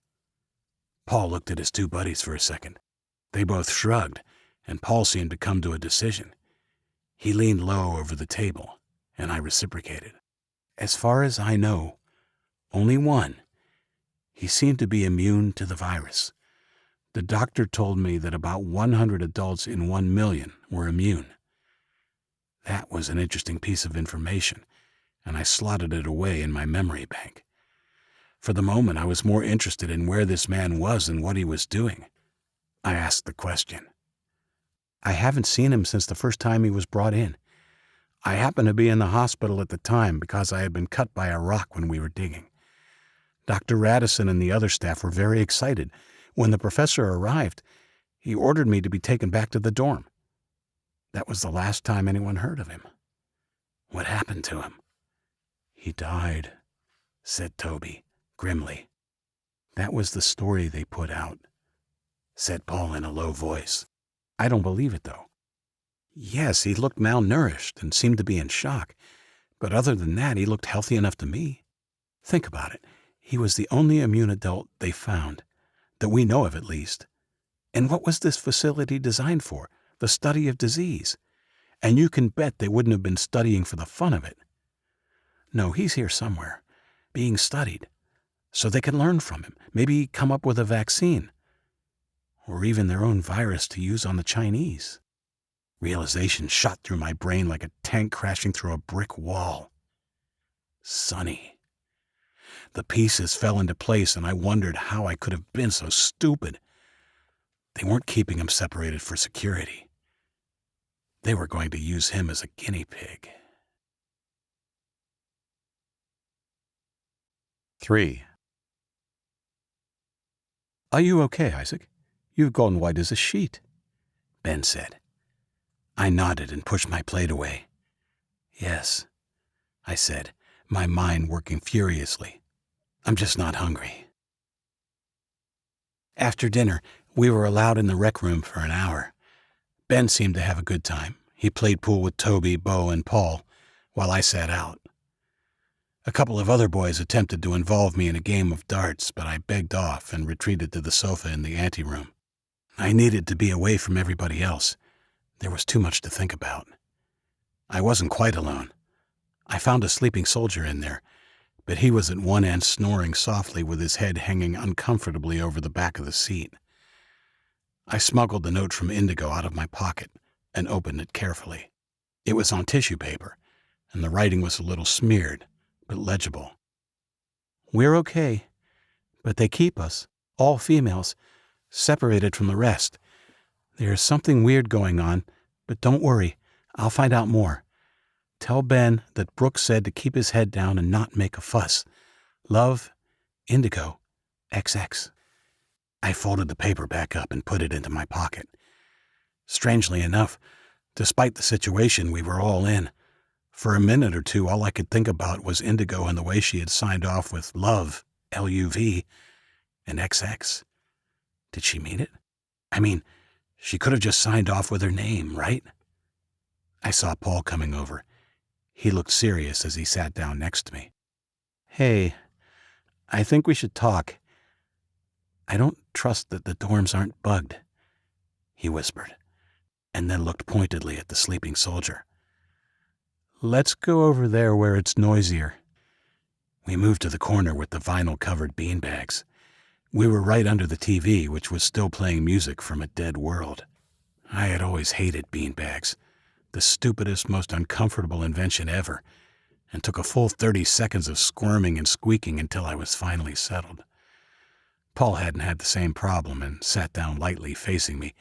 Speaker 2: Paul looked at his two buddies for a second. They both shrugged, and Paul seemed to come to a decision. He leaned low over the table, and I reciprocated.
Speaker 1: "As far as I know, only one. He seemed to be immune to the virus. The doctor told me that about 100 adults in 1 million were immune."
Speaker 2: That was an interesting piece of information, and I slotted it away in my memory bank. For the moment, I was more interested in where this man was and what he was doing. I asked the question.
Speaker 1: "I haven't seen him since the first time he was brought in. I happened to be in the hospital at the time because I had been cut by a rock when we were digging. Dr. Radisson and the other staff were very excited. When the professor arrived, he ordered me to be taken back to the dorm. That was the last time anyone heard of him."
Speaker 2: "What happened to him?"
Speaker 1: "He died," said Toby, grimly. "That was the story they put out," said Paul in a low voice. "I don't believe it, though. Yes, he looked malnourished and seemed to be in shock, but other than that, he looked healthy enough to me. Think about it. He was the only immune adult they found, that we know of at least. And what was this facility designed for? The study of disease. And you can bet they wouldn't have been studying for the fun of it. No, he's here somewhere, being studied, so they can learn from him, maybe come up with a vaccine.
Speaker 2: or even their own virus to use on the Chinese. Realization shot through my brain like a tank crashing through a brick wall. Sonny. The pieces fell into place, and I wondered how I could have been so stupid. They weren't keeping him separated for security. They were going to use him as a guinea pig.
Speaker 3: 3. Are you okay, Isaac? You've gone white as a sheet,
Speaker 2: Ben said. I nodded and pushed my plate away. Yes, I said, my mind working furiously. I'm just not hungry. After dinner, we were allowed in the rec room for an hour. Ben seemed to have a good time. He played pool with Toby, Bo, and Paul, while I sat out. A couple of other boys attempted to involve me in a game of darts, but I begged off and retreated to the sofa in the anteroom. I needed to be away from everybody else. There was too much to think about. I wasn't quite alone. I found a sleeping soldier in there, but he was at one end snoring softly with his head hanging uncomfortably over the back of the seat. I smuggled the note from Indigo out of my pocket and opened it carefully. It was on tissue paper, and the writing was a little smeared, but legible. We're okay, but they keep us, all females, separated from the rest. There's something weird going on, but don't worry, I'll find out more. Tell Ben that Brooke said to keep his head down and not make a fuss. Love, Indigo, XX. I folded the paper back up and put it into my pocket. Strangely enough, despite the situation we were all in, for a minute or two all I could think about was Indigo and the way she had signed off with Love, L-U-V, and XX. Did she mean it? I mean, she could have just signed off with her name, right? I saw Paul coming over. He looked serious as he sat down next to me. Hey, I think we should talk. I don't trust that the dorms aren't bugged, he whispered, and then looked pointedly at the sleeping soldier. Let's go over there where it's noisier. We moved to the corner with the vinyl-covered beanbags. We were right under the TV, which was still playing music from a dead world. I had always hated beanbags, the stupidest, most uncomfortable invention ever, and took a full 30 seconds of squirming and squeaking until I was finally settled. Paul hadn't had the same problem and sat down lightly facing me,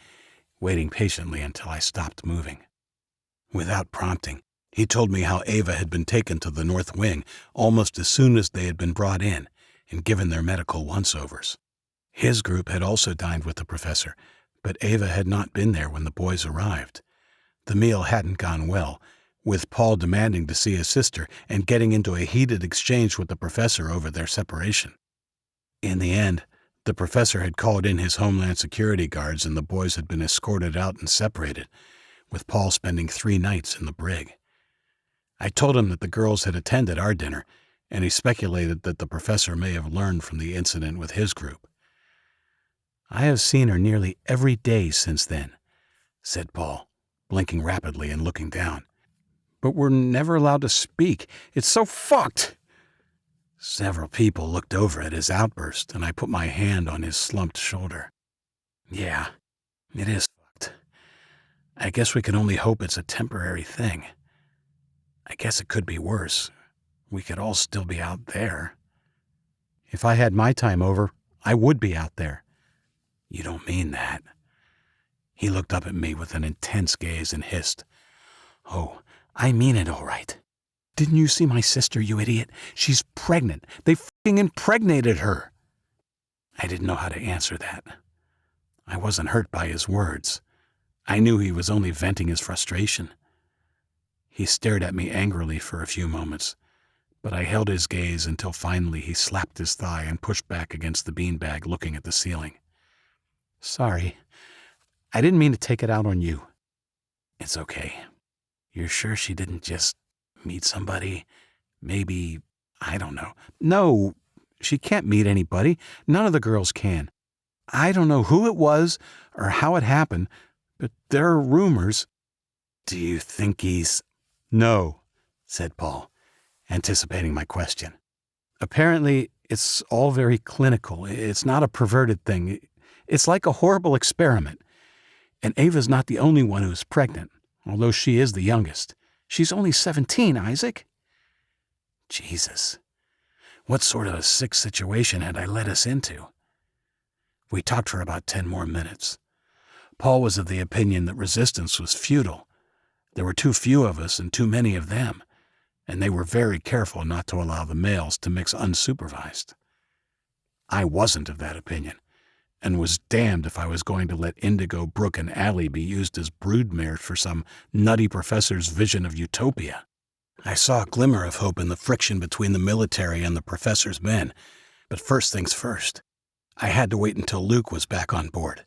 Speaker 2: waiting patiently until I stopped moving. Without prompting, he told me how Ava had been taken to the North Wing almost as soon as they had been brought in and given their medical once-overs. His group had also dined with the professor, but Ava had not been there when the boys arrived. The meal hadn't gone well, with Paul demanding to see his sister and getting into a heated exchange with the professor over their separation. In the end, the professor had called in his Homeland Security guards and the boys had been escorted out and separated, with Paul spending 3 nights in the brig. I told him that the girls had attended our dinner, and he speculated that the professor may have learned from the incident with his group. I have seen her nearly every day since then, said Paul, blinking rapidly and looking down. But we're never allowed to speak. It's so fucked. Several people looked over at his outburst, and I put my hand on his slumped shoulder. Yeah, it is fucked. I guess we can only hope it's a temporary thing. I guess it could be worse. We could all still be out there. If I had my time over, I would be out there. You don't mean that. He looked up at me with an intense gaze and hissed. Oh, I mean it all right. Didn't you see my sister, you idiot? She's pregnant. They fucking impregnated her. I didn't know how to answer that. I wasn't hurt by his words. I knew he was only venting his frustration. He stared at me angrily for a few moments, but I held his gaze until finally he slapped his thigh and pushed back against the beanbag, looking at the ceiling. Sorry. I didn't mean to take it out on you. It's okay. You're sure she didn't just meet somebody? Maybe, I don't know. No, she can't meet anybody. None of the girls can. I don't know who it was or how it happened, but there are rumors. Do you think he's... No, said Paul, anticipating my question. Apparently, it's all very clinical. It's not a perverted thing.
Speaker 3: It's like a horrible experiment. And Ava's not the only one who's pregnant, although she is the youngest. She's only 17, Isaac.
Speaker 2: Jesus. What sort of a sick situation had I led us into? We talked for about 10 more minutes. Paul was of the opinion that resistance was futile. There were too few of us and too many of them, and they were very careful not to allow the males to mix unsupervised. I wasn't of that opinion, and was damned if I was going to let Indigo, Brooke, and Allie be used as broodmares for some nutty professor's vision of utopia. I saw a glimmer of hope in the friction between the military and the professor's men, but first things first. I had to wait until Luke was back on board.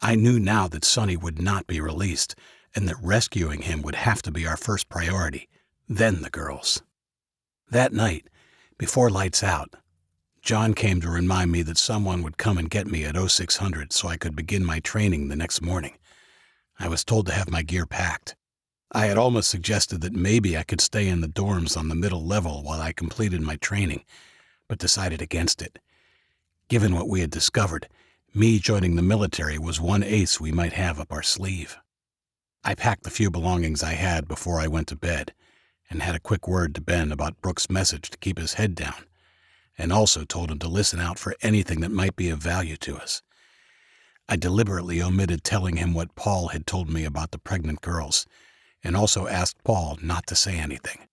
Speaker 2: I knew now that Sonny would not be released, and that rescuing him would have to be our first priority, then the girls. That night, before lights out, John came to remind me that someone would come and get me at 0600 so I could begin my training the next morning. I was told to have my gear packed. I had almost suggested that maybe I could stay in the dorms on the middle level while I completed my training, but decided against it. Given what we had discovered, me joining the military was one ace we might have up our sleeve. I packed the few belongings I had before I went to bed, and had a quick word to Ben about Brooke's message to keep his head down, and also told him to listen out for anything that might be of value to us. I deliberately omitted telling him what Paul had told me about the pregnant girls, and also asked Paul not to say anything.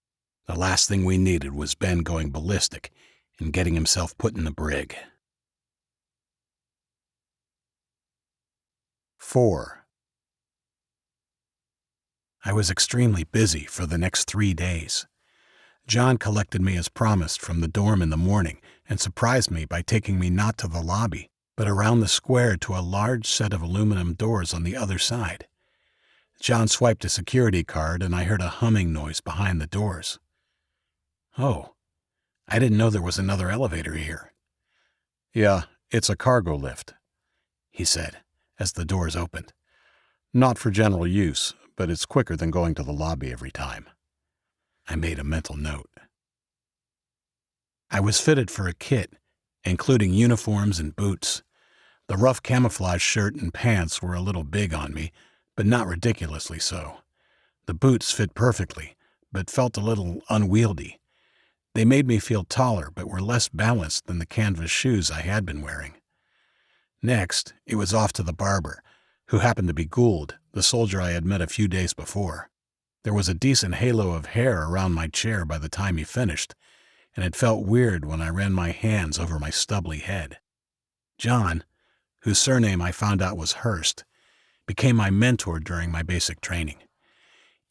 Speaker 2: The last thing we needed was Ben going ballistic and getting himself put in the brig.
Speaker 1: 4.
Speaker 2: I was extremely busy for the next 3 days. John collected me as promised from the dorm in the morning and surprised me by taking me not to the lobby, but around the square to a large set of aluminum doors on the other side. John swiped a security card and I heard a humming noise behind the doors. Oh, I didn't know there was another elevator here.
Speaker 1: Yeah, it's a cargo lift,
Speaker 2: he said, as the doors opened.
Speaker 1: Not for general use, but it's quicker than going to the lobby every time.
Speaker 2: I made a mental note. I was fitted for a kit, including uniforms and boots. The rough camouflage shirt and pants were a little big on me, but not ridiculously so. The boots fit perfectly, but felt a little unwieldy. They made me feel taller, but were less balanced than the canvas shoes I had been wearing. Next, it was off to the barber, who happened to be Gould, the soldier I had met a few days before. There was a decent halo of hair around my chair by the time he finished, and it felt weird when I ran my hands over my stubbly head. John, whose surname I found out was Hurst, became my mentor during my basic training.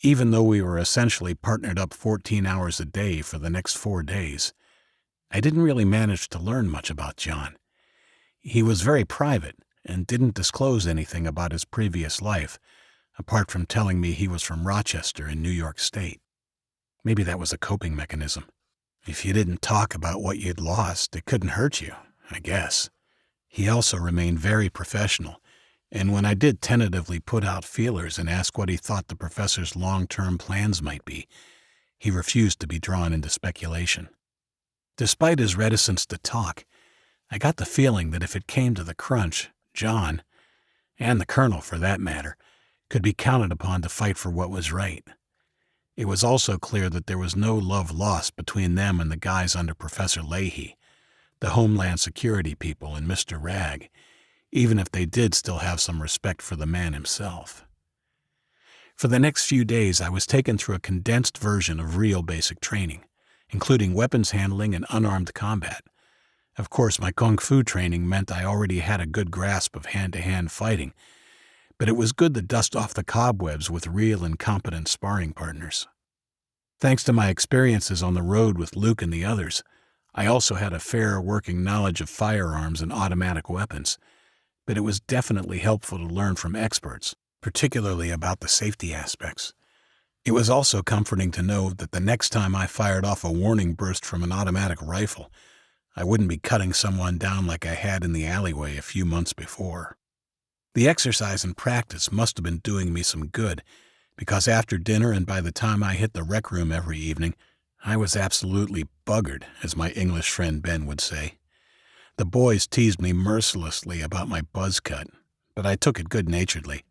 Speaker 2: Even though we were essentially partnered up 14 hours a day for the next 4 days, I didn't really manage to learn much about John. He was very private and didn't disclose anything about his previous life, apart from telling me he was from Rochester in New York State. Maybe that was a coping mechanism. If you didn't talk about what you'd lost, it couldn't hurt you, I guess. He also remained very professional, and when I did tentatively put out feelers and ask what he thought the professor's long-term plans might be, he refused to be drawn into speculation. Despite his reticence to talk, I got the feeling that if it came to the crunch, John, and the colonel for that matter, could be counted upon to fight for what was right. It was also clear that there was no love lost between them and the guys under Professor Leahy, the Homeland Security people and Mr. Ragg, even if they did still have some respect for the man himself. For the next few days, I was taken through a condensed version of real basic training, including weapons handling and unarmed combat. Of course, my kung fu training meant I already had a good grasp of hand-to-hand fighting, but it was good to dust off the cobwebs with real and competent sparring partners. Thanks to my experiences on the road with Luke and the others, I also had a fair working knowledge of firearms and automatic weapons, but it was definitely helpful to learn from experts, particularly about the safety aspects. It was also comforting to know that the next time I fired off a warning burst from an automatic rifle, I wouldn't be cutting someone down like I had in the alleyway a few months before. The exercise and practice must have been doing me some good, because after dinner and by the time I hit the rec room every evening, I was absolutely buggered, as my English friend Ben would say.
Speaker 3: The boys teased me mercilessly about my buzz cut, but I took it good-naturedly,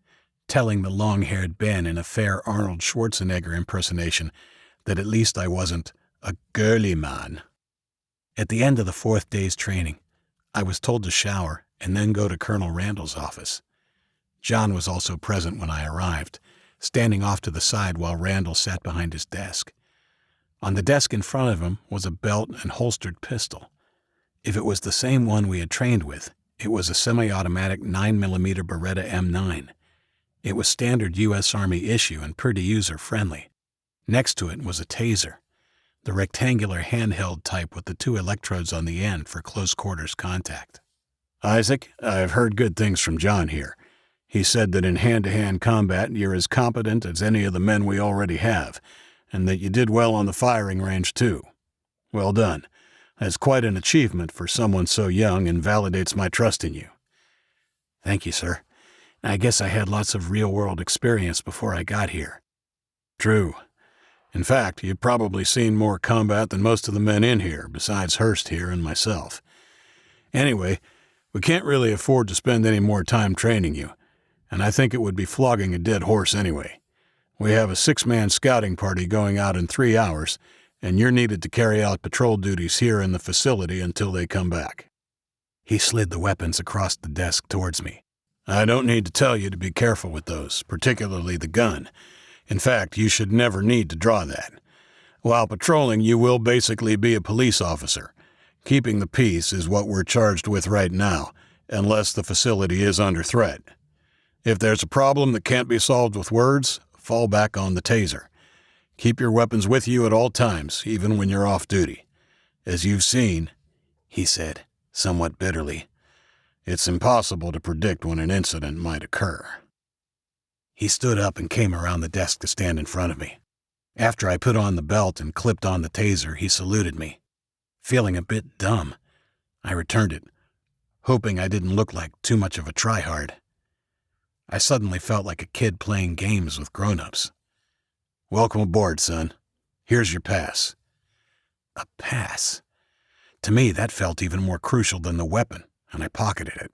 Speaker 3: telling the long-haired Ben in a fair Arnold Schwarzenegger impersonation that at least I wasn't a girly man. At the end of the 4th day's training, I was told to shower and then go to Colonel Randall's office. John was also present when I arrived, standing off to the side while Randall sat behind his desk. On the desk in front of him was a belt and holstered pistol. If it was the same one we had trained with, it was a semi-automatic 9mm Beretta M9. It was standard U.S. Army issue and pretty user-friendly. Next to it was a taser, the rectangular handheld type with the 2 electrodes on the end for close-quarters contact.
Speaker 1: Isaac, I've heard good things from John here. He said that in hand-to-hand combat you're as competent as any of the men we already have, and that you did well on the firing range too. Well done. That's quite an achievement for someone so young and validates my trust in you.
Speaker 3: Thank you, sir. I guess I had lots of real-world experience before I got here.
Speaker 1: True. In fact, you've probably seen more combat than most of the men in here, besides Hurst here and myself. Anyway, we can't really afford to spend any more time training you, and I think it would be flogging a dead horse anyway. We have a 6-man scouting party going out in 3 hours, and you're needed to carry out patrol duties here in the facility until they come back.
Speaker 3: He slid the weapons across the desk towards me.
Speaker 1: I don't need to tell you to be careful with those, particularly the gun. In fact, you should never need to draw that. While patrolling, you will basically be a police officer. Keeping the peace is what we're charged with right now, unless the facility is under threat. If there's a problem that can't be solved with words, fall back on the taser. Keep your weapons with you at all times, even when you're off duty. As you've seen, he said, somewhat bitterly, it's impossible to predict when an incident might occur.
Speaker 3: He stood up and came around the desk to stand in front of me. After I put on the belt and clipped on the taser, he saluted me. Feeling a bit dumb, I returned it, hoping I didn't look like too much of a tryhard. I suddenly felt like a kid playing games with grown-ups.
Speaker 1: Welcome aboard, son. Here's your pass.
Speaker 3: A pass? To me, that felt even more crucial than the weapon, and I pocketed it.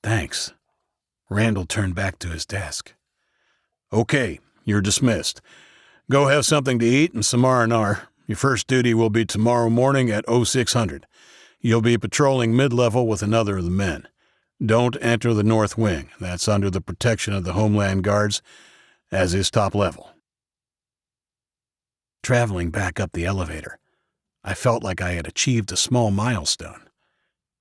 Speaker 3: Thanks. Randall turned back to his desk.
Speaker 1: Okay, you're dismissed. Go have something to eat and some R&R. Your first duty will be tomorrow morning at 0600. You'll be patrolling mid-level with another of the men. Don't enter the North Wing. That's under the protection of the Homeland Guards, as is top level.
Speaker 3: Traveling back up the elevator, I felt like I had achieved a small milestone.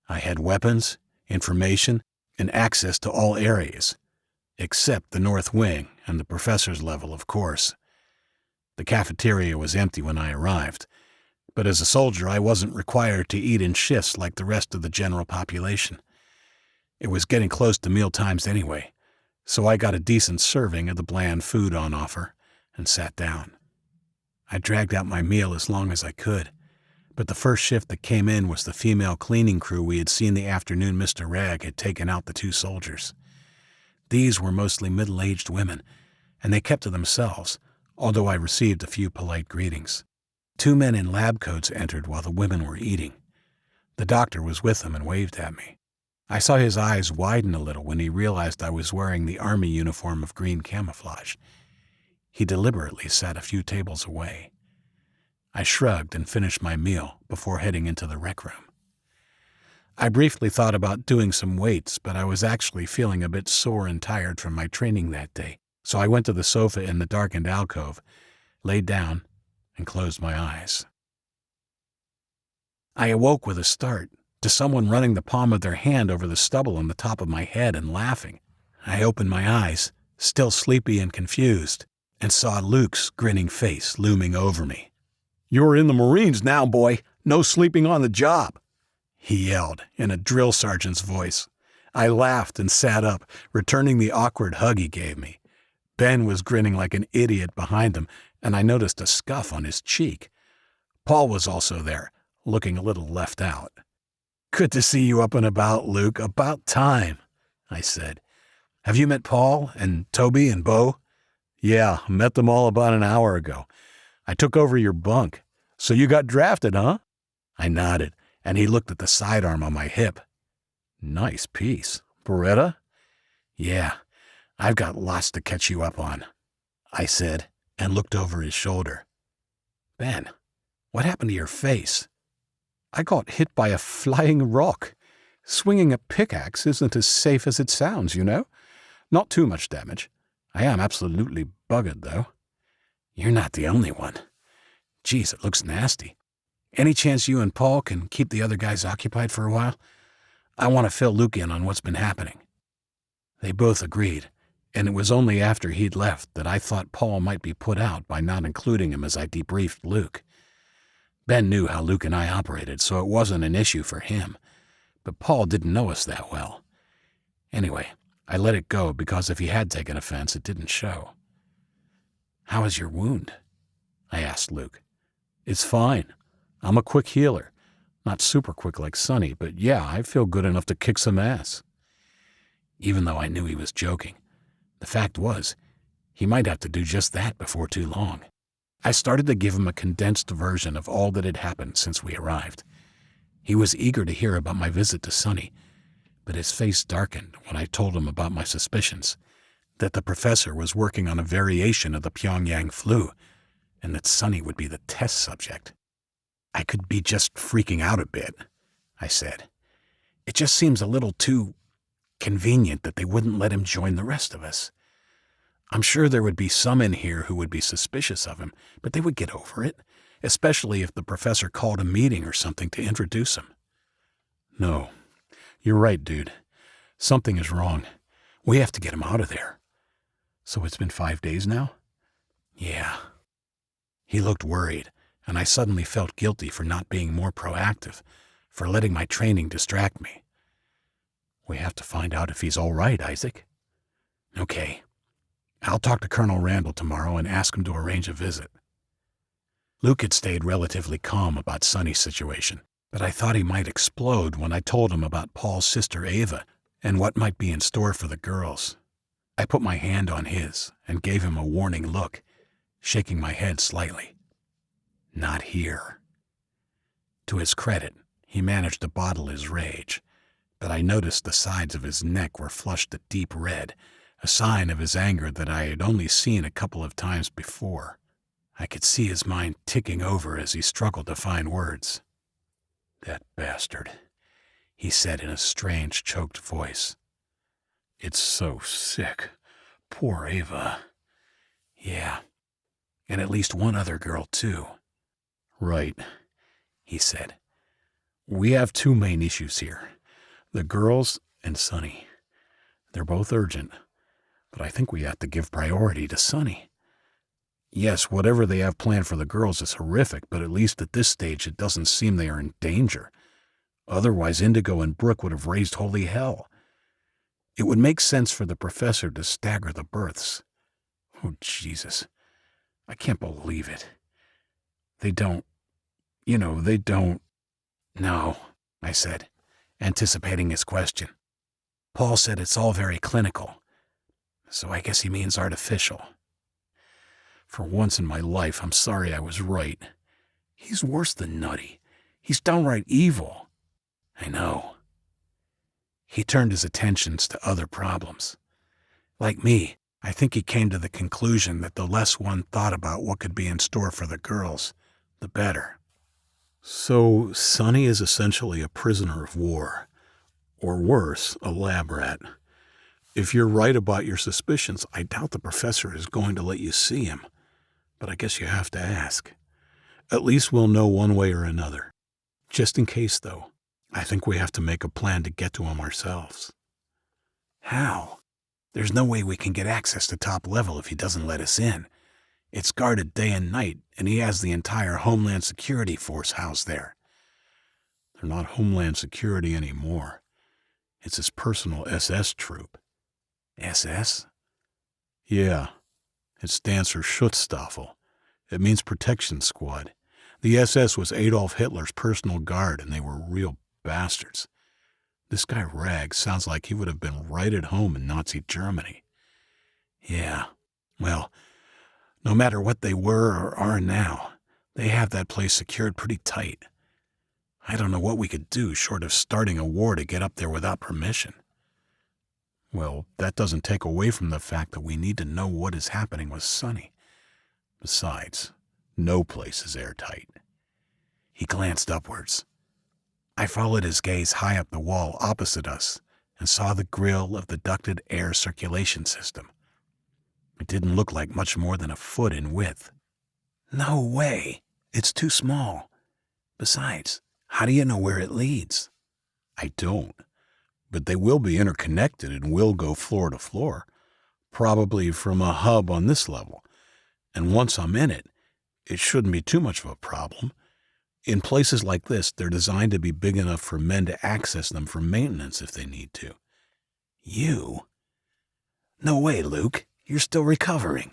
Speaker 3: I had weapons, information, and access to all areas, except the North Wing and the professor's level, of course. The cafeteria was empty when I arrived, but as a soldier I wasn't required to eat in shifts like the rest of the general population. It was getting close to meal times anyway, so I got a decent serving of the bland food on offer and sat down. I dragged out my meal as long as I could, but the first shift that came in was the female cleaning crew we had seen the afternoon Mr. Ragg had taken out the 2 soldiers. These were mostly middle-aged women, and they kept to themselves, although I received a few polite greetings. 2 men in lab coats entered while the women were eating. The doctor was with them and waved at me. I saw his eyes widen a little when he realized I was wearing the Army uniform of green camouflage. He deliberately sat a few tables away. I shrugged and finished my meal before heading into the rec room. I briefly thought about doing some weights, but I was actually feeling a bit sore and tired from my training that day, so I went to the sofa in the darkened alcove, laid down, and closed my eyes. I awoke with a start to someone running the palm of their hand over the stubble on the top of my head and laughing. I opened my eyes, still sleepy and confused, and saw Luke's grinning face looming over me.
Speaker 1: "You're in the Marines now, boy. No sleeping on the job,"
Speaker 3: he yelled in a drill sergeant's voice. I laughed and sat up, returning the awkward hug he gave me. Ben was grinning like an idiot behind him, and I noticed a scuff on his cheek. Paul was also there, looking a little left out. "Good to see you up and about, Luke. About time," I said. "Have you met Paul and Toby and Bo?"
Speaker 1: "Yeah, met them all about an hour ago. I took over your bunk. So you got drafted, huh?"
Speaker 3: I nodded, and he looked at the sidearm on my hip. "Nice piece. Beretta?" "Yeah, I've got lots to catch you up on," I said, and looked over his shoulder. "Ben, what happened to your face?" "I got hit by a flying rock. Swinging a pickaxe isn't as safe as it sounds, you know. Not too much damage. I am absolutely buggered, though." "You're not the only one. Geez, it looks nasty. Any chance you and Paul can keep the other guys occupied for a while? I want to fill Luke in on what's been happening." They both agreed, and it was only after he'd left that I thought Paul might be put out by not including him as I debriefed Luke. Ben knew how Luke and I operated, so it wasn't an issue for him, but Paul didn't know us that well. Anyway, I let it go because if he had taken offense, it didn't show. "How is your wound?" I asked Luke. "It's fine. I'm a quick healer. Not super quick like Sonny, but yeah, I feel good enough to kick some ass." Even though I knew he was joking, the fact was, he might have to do just that before too long. I started to give him a condensed version of all that had happened since we arrived. He was eager to hear about my visit to Sonny, but his face darkened when I told him about my suspicions, that the professor was working on a variation of the Pyongyang flu, and that Sonny would be the test subject. "I could be just freaking out a bit," I said. "It just seems a little too convenient that they wouldn't let him join the rest of us. I'm sure there would be some in here who would be suspicious of him, but they would get over it, especially if the professor called a meeting or something to introduce him." "No, you're right, dude. Something is wrong. We have to get him out of there." "So it's been 5 days now?" "Yeah." He looked worried, and I suddenly felt guilty for not being more proactive, for letting my training distract me. "We have to find out if he's all right, Isaac." "Okay. I'll talk to Colonel Randall tomorrow and ask him to arrange a visit." Luke had stayed relatively calm about Sonny's situation, but I thought he might explode when I told him about Paul's sister Ava and what might be in store for the girls. I put my hand on his and gave him a warning look, shaking my head slightly. "Not here." To his credit, he managed to bottle his rage, but I noticed the sides of his neck were flushed a deep red, a sign of his anger that I had only seen a couple of times before. I could see his mind ticking over as he struggled to find words. "That bastard," he said in a strange, choked voice. "It's so sick. Poor Ava." "Yeah, and at least one other girl, too." "Right," he said. "We have two main issues here. The girls and Sonny. They're both urgent, but I think we have to give priority to Sonny. Yes, whatever they have planned for the girls is horrific, but at least at this stage it doesn't seem they are in danger. Otherwise, Indigo and Brooke would have raised holy hell. It would make sense for the professor to stagger the births. Oh, Jesus. I can't believe it. They don't. "No," I said, anticipating his question. "Paul said it's all very clinical, so I guess he means artificial. For once in my life, I'm sorry I was right. He's worse than nutty. He's downright evil." "I know." He turned his attentions to other problems. Like me, I think he came to the conclusion that the less one thought about what could be in store for the girls, the better. "So Sonny is essentially a prisoner of war, or worse, a lab rat. If you're right about your suspicions, I doubt the professor is going to let you see him, but I guess you have to ask. At least we'll know one way or another. Just in case, though, I think we have to make a plan to get to him ourselves." "How? There's no way we can get access to top level if he doesn't let us in. It's guarded day and night, and he has the entire Homeland Security Force housed there." "They're not Homeland Security anymore. It's his personal SS troop." "SS?" "Yeah. It stands for Schutzstaffel. It means protection squad. The SS was Adolf Hitler's personal guard, and they were real bastards. This guy Rag sounds like he would have been right at home in Nazi Germany." "Yeah. Well, no matter what they were or are now, they have that place secured pretty tight. I don't know what we could do short of starting a war to get up there without permission. Well, that doesn't take away from the fact that we need to know what is happening with Sonny. Besides, no place is airtight. He glanced upwards. I followed his gaze high up the wall opposite us and saw the grill of the ducted air circulation system. It didn't look like much more than a foot in width. No way! It's too small. Besides, how do you know where it leads? I don't. But they will be interconnected and will go floor to floor, probably from a hub on this level. And once I'm in it, it shouldn't be too much of a problem. In places like this, they're designed to be big enough for men to access them for maintenance if they need to. You? No way, Luke. You're still recovering.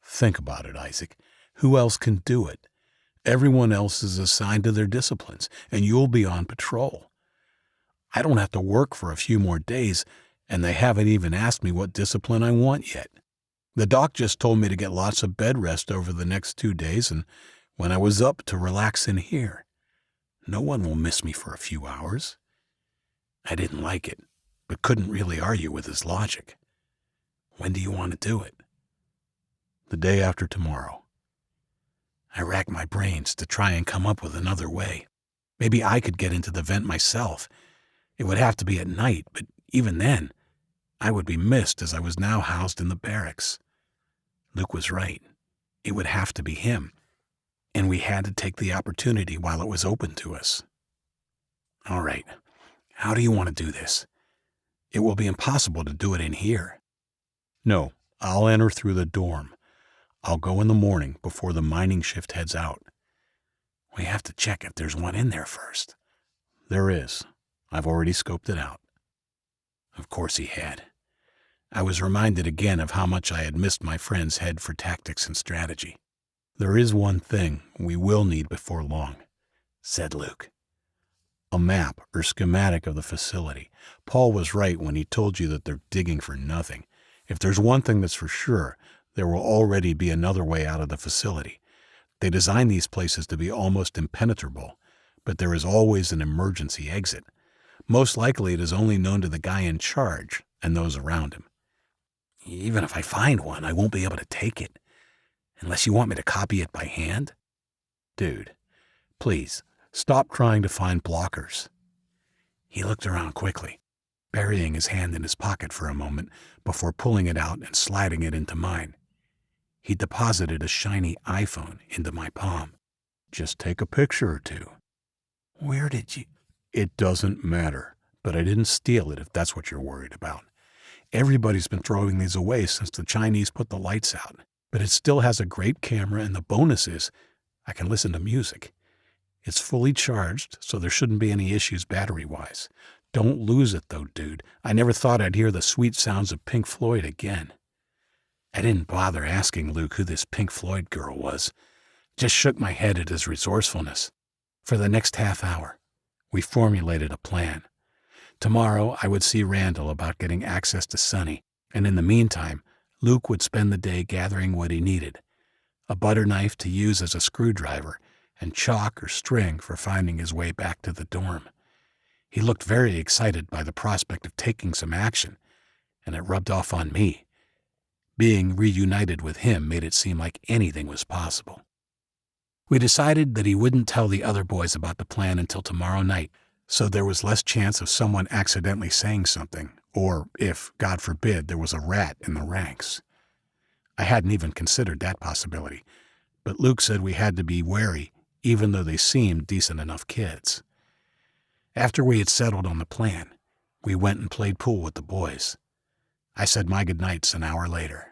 Speaker 3: Think about it, Isaac. Who else can do it? Everyone else is assigned to their disciplines, and you'll be on patrol. I don't have to work for a few more days, and they haven't even asked me what discipline I want yet. The doc just told me to get lots of bed rest over the next 2 days, and when I was up, to relax in here. No one will miss me for a few hours. I didn't like it, but couldn't really argue with his logic. When do you want to do it? The day after tomorrow. I racked my brains to try and come up with another way. Maybe I could get into the vent myself. It would have to be at night, but even then, I would be missed as I was now housed in the barracks. Luke was right. It would have to be him, and we had to take the opportunity while it was open to us. All right, how do you want to do this? It will be impossible to do it in here. No, I'll enter through the dorm. I'll go in the morning before the mining shift heads out. We have to check if there's one in there first. There is. I've already scoped it out. Of course he had. I was reminded again of how much I had missed my friend's head for tactics and strategy. There is one thing we will need before long, said Luke. A map or schematic of the facility. Paul was right when he told you that they're digging for nothing. If there's one thing that's for sure, there will already be another way out of the facility. They design these places to be almost impenetrable, but there is always an emergency exit. Most likely it is only known to the guy in charge and those around him. Even if I find one, I won't be able to take it. Unless you want me to copy it by hand? Dude, please, stop trying to find blockers. He looked around quickly, burying his hand in his pocket for a moment before pulling it out and sliding it into mine. He deposited a shiny iPhone into my palm. Just take a picture or two. Where did you... It doesn't matter, but I didn't steal it if that's what you're worried about. Everybody's been throwing these away since the Chinese put the lights out, but it still has a great camera, and the bonus is I can listen to music. It's fully charged, so there shouldn't be any issues battery-wise. Don't lose it, though, dude. I never thought I'd hear the sweet sounds of Pink Floyd again. I didn't bother asking Luke who this Pink Floyd girl was. Just shook my head at his resourcefulness. For the next half hour, we formulated a plan. Tomorrow, I would see Randall about getting access to Sonny, and in the meantime, Luke would spend the day gathering what he needed. A butter knife to use as a screwdriver, and chalk or string for finding his way back to the dorm. He looked very excited by the prospect of taking some action, and it rubbed off on me. Being reunited with him made it seem like anything was possible. We decided that he wouldn't tell the other boys about the plan until tomorrow night, so there was less chance of someone accidentally saying something, or if, God forbid, there was a rat in the ranks. I hadn't even considered that possibility, but Luke said we had to be wary, even though they seemed decent enough kids. After we had settled on the plan, we went and played pool with the boys. I said my goodnights an hour later.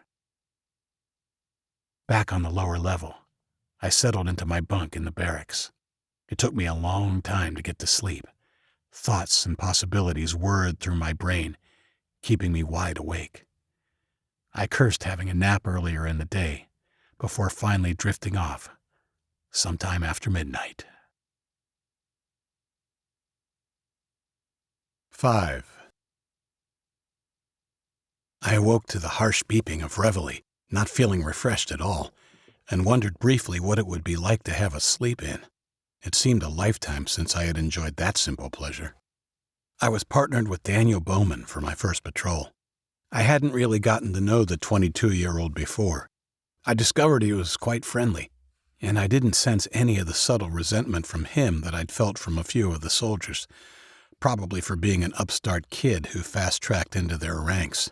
Speaker 3: Back on the lower level, I settled into my bunk in the barracks. It took me a long time to get to sleep. Thoughts and possibilities whirred through my brain, keeping me wide awake. I cursed having a nap earlier in the day, before finally drifting off, sometime after midnight. 5. I awoke to the harsh beeping of reveille, not feeling refreshed at all, and wondered briefly what it would be like to have a sleep in. It seemed a lifetime since I had enjoyed that simple pleasure. I was partnered with Daniel Bowman for my first patrol. I hadn't really gotten to know the 22-year-old before. I discovered he was quite friendly, and I didn't sense any of the subtle resentment from him that I'd felt from a few of the soldiers, probably for being an upstart kid who fast-tracked into their ranks.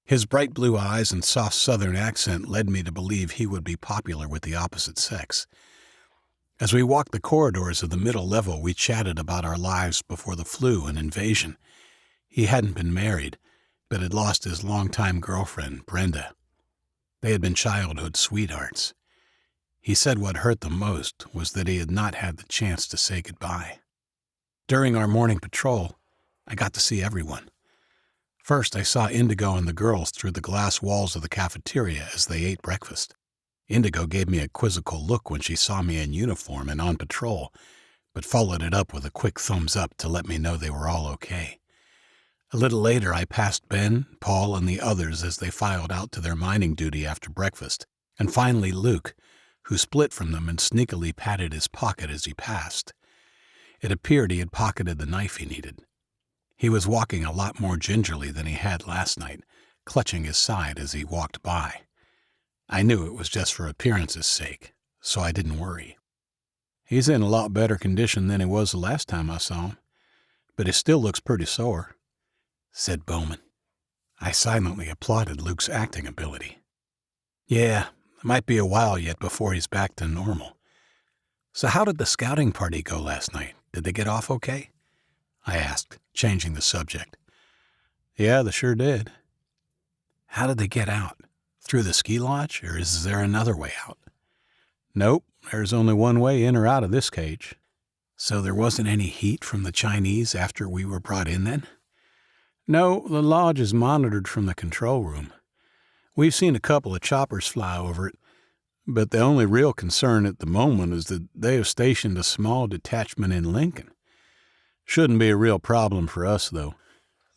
Speaker 3: His bright blue eyes and soft southern accent led me to believe he would be popular with the opposite sex. As we walked the corridors of the middle level, we chatted about our lives before the flu and invasion. He hadn't been married, but had lost his longtime girlfriend, Brenda. They had been childhood sweethearts. He said what hurt the most was that he had not had the chance to say goodbye. During our morning patrol, I got to see everyone. First, I saw Indigo and the girls through the glass walls of the cafeteria as they ate breakfast. Indigo gave me a quizzical look when she saw me in uniform and on patrol, but followed it up with a quick thumbs up to let me know they were all okay. A little later, I passed Ben, Paul, and the others as they filed out to their mining duty after breakfast, and finally Luke, who split from them and sneakily patted his pocket as he passed. It appeared he had pocketed the knife he needed. He was walking a lot more gingerly than he had last night, clutching his side as he walked by. I knew it was just for appearance's sake, so I didn't worry. "He's in a lot better condition than he was the last time I saw him, but he still looks pretty sore," said Bowman. I silently applauded Luke's acting ability. "Yeah, it might be a while yet before he's back to normal. So how did the scouting party go last night? Did they get off okay?" I asked, changing the subject. "Yeah, they sure did." "How did they get out? Through the ski lodge, or is there another way out?" "Nope, there's only one way in or out of this cage." "So there wasn't any heat from the Chinese after we were brought in then?" "No, the lodge is monitored from the control room. We've seen a couple of choppers fly over it, but the only real concern at the moment is that they have stationed a small detachment in Lincoln. Shouldn't be a real problem for us, though.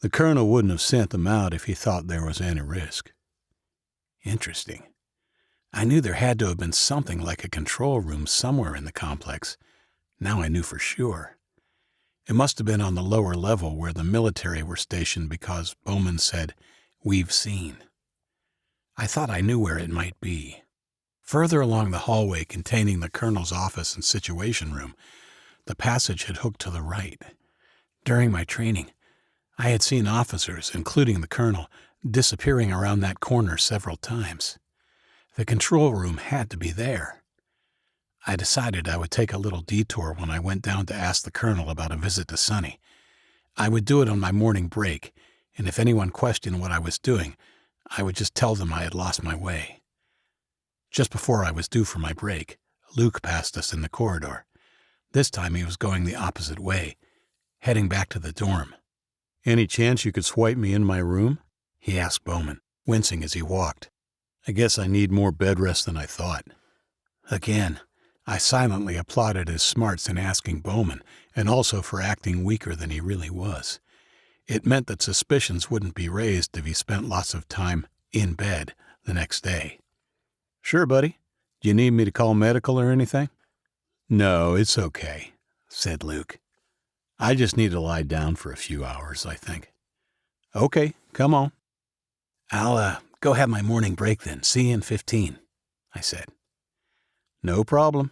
Speaker 3: The colonel wouldn't have sent them out if he thought there was any risk." Interesting. I knew there had to have been something like a control room somewhere in the complex. Now I knew for sure. It must have been on the lower level where the military were stationed because Bowman said, "We've seen." I thought I knew where it might be. Further along the hallway containing the colonel's office and situation room, the passage had hooked to the right. During my training, I had seen officers, including the colonel, disappearing around that corner several times. The control room had to be there. I decided I would take a little detour when I went down to ask the colonel about a visit to Sonny. I would do it on my morning break, and if anyone questioned what I was doing, I would just tell them I had lost my way. Just before I was due for my break, Luke passed us in the corridor. This time he was going the opposite way, heading back to the dorm. "Any chance you could swipe me in my room?" he asked Bowman, wincing as he walked. "I guess I need more bed rest than I thought." Again, I silently applauded his smarts in asking Bowman, and also for acting weaker than he really was. It meant that suspicions wouldn't be raised if he spent lots of time in bed the next day. "Sure, buddy. Do you need me to call medical or anything?" "No, it's okay," said Luke. "I just need to lie down for a few hours, I think." "Okay, come on." "I'll go have my morning break then. See you in 15, I said. "No problem,"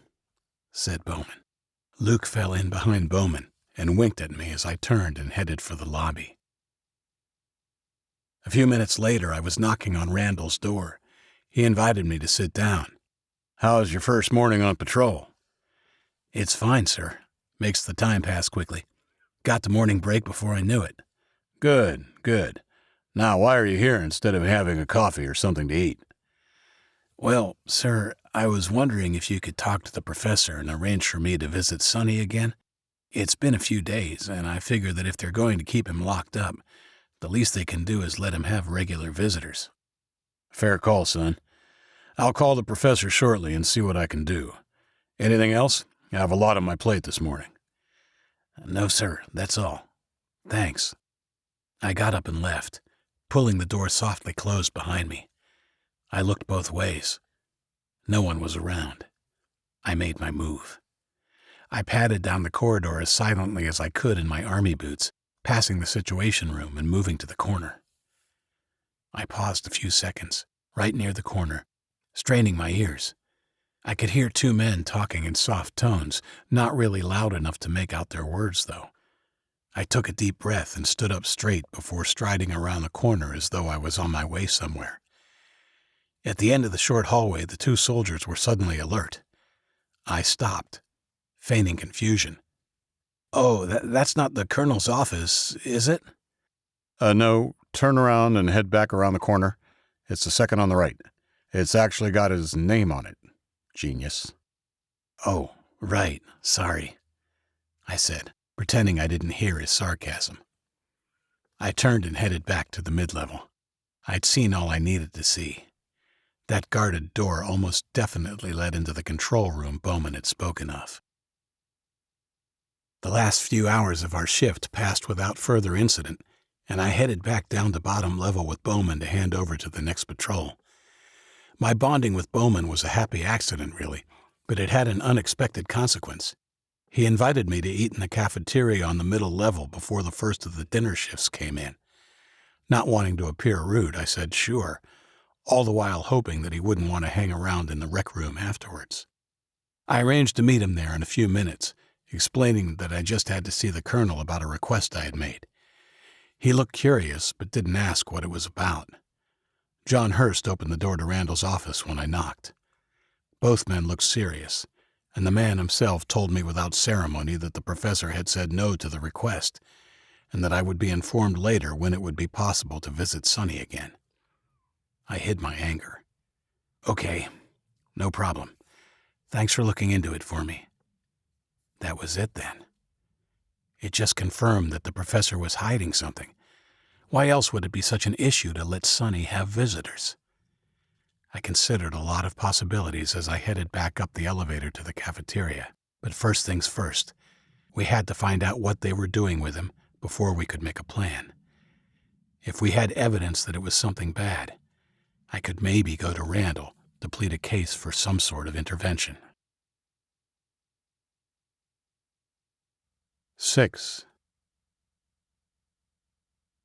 Speaker 3: said Bowman. Luke fell in behind Bowman and winked at me as I turned and headed for the lobby. A few minutes later, I was knocking on Randall's door. He invited me to sit down. "How's your first morning on patrol?" "It's fine, sir. Makes the time pass quickly. Got to morning break before I knew it." "Good, good. Now, why are you here instead of having a coffee or something to eat?" "Well, sir, I was wondering if you could talk to the professor and arrange for me to visit Sonny again. It's been a few days, and I figure that if they're going to keep him locked up, the least they can do is let him have regular visitors." "Fair call, son. I'll call the professor shortly and see what I can do. Anything else? I have a lot on my plate this morning." "No, sir, that's all. Thanks." I got up and left, pulling the door softly closed behind me. I looked both ways. No one was around. I made my move. I padded down the corridor as silently as I could in my army boots, passing the situation room and moving to the corner. I paused a few seconds, right near the corner, straining my ears. I could hear two men talking in soft tones, not really loud enough to make out their words, though. I took a deep breath and stood up straight before striding around the corner as though I was on my way somewhere. At the end of the short hallway, the two soldiers were suddenly alert. I stopped, feigning confusion. "Oh, that's not the colonel's office, is it?"
Speaker 1: No, turn around and head back around the corner. It's the second on the right. It's actually got his name on it. Genius.
Speaker 3: "Oh, right, sorry," I said, pretending I didn't hear his sarcasm. I turned and headed back to the mid-level. I'd seen all I needed to see. That guarded door almost definitely led into the control room Bowman had spoken of. The last few hours of our shift passed without further incident, and I headed back down to bottom level with Bowman to hand over to the next patrol. My bonding with Bowman was a happy accident, really, but it had an unexpected consequence. He invited me to eat in the cafeteria on the middle level before the first of the dinner shifts came in. Not wanting to appear rude, I said sure, all the while hoping that he wouldn't want to hang around in the rec room afterwards. I arranged to meet him there in a few minutes, explaining that I just had to see the colonel about a request I had made. He looked curious, but didn't ask what it was about. John Hurst opened the door to Randall's office when I knocked. Both men looked serious, and the man himself told me without ceremony that the professor had said no to the request, and that I would be informed later when it would be possible to visit Sonny again. I hid my anger. "Okay, no problem. Thanks for looking into it for me." That was it then. It just confirmed that the professor was hiding something. Why else would it be such an issue to let Sonny have visitors? I considered a lot of possibilities as I headed back up the elevator to the cafeteria. But first things first, we had to find out what they were doing with him before we could make a plan. If we had evidence that it was something bad, I could maybe go to Randall to plead a case for some sort of intervention.
Speaker 1: 6.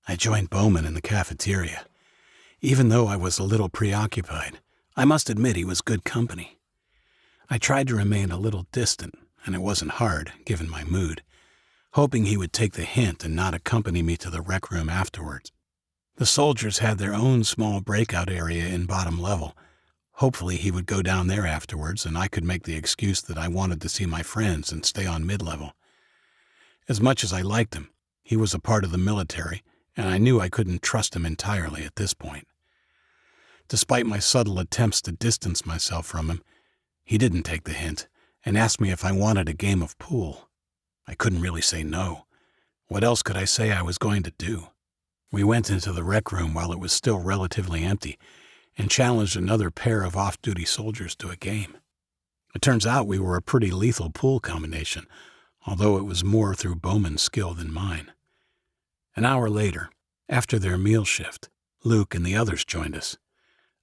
Speaker 3: I joined Bowman in the cafeteria. Even though I was a little preoccupied, I must admit he was good company. I tried to remain a little distant, and it wasn't hard, given my mood, hoping he would take the hint and not accompany me to the rec room afterwards. The soldiers had their own small breakout area in bottom level. Hopefully he would go down there afterwards, and I could make the excuse that I wanted to see my friends and stay on mid-level. As much as I liked him, he was a part of the military, and I knew I couldn't trust him entirely at this point. Despite my subtle attempts to distance myself from him, he didn't take the hint and asked me if I wanted a game of pool. I couldn't really say no. What else could I say I was going to do? We went into the rec room while it was still relatively empty and challenged another pair of off-duty soldiers to a game. It turns out we were a pretty lethal pool combination, although it was more through Bowman's skill than mine. An hour later, after their meal shift, Luke and the others joined us.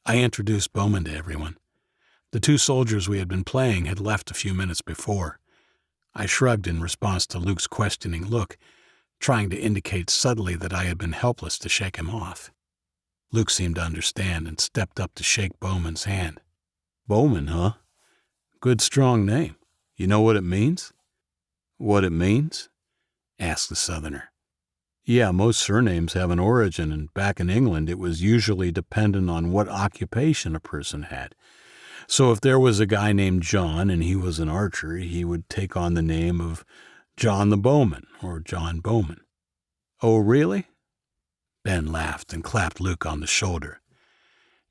Speaker 3: I introduced Bowman to everyone. The two soldiers we had been playing had left a few minutes before. I shrugged in response to Luke's questioning look, trying to indicate subtly that I had been helpless to shake him off. Luke seemed to understand and stepped up to shake Bowman's hand.
Speaker 1: Bowman, huh? Good strong name. You know what it means? What it means?
Speaker 3: Asked the Southerner.
Speaker 1: Yeah, most surnames have an origin, and back in England it was usually dependent on what occupation a person had. So if there was a guy named John and he was an archer, he would take on the name of John the Bowman or John Bowman. Oh, really?
Speaker 3: Ben laughed and clapped Luke on the shoulder.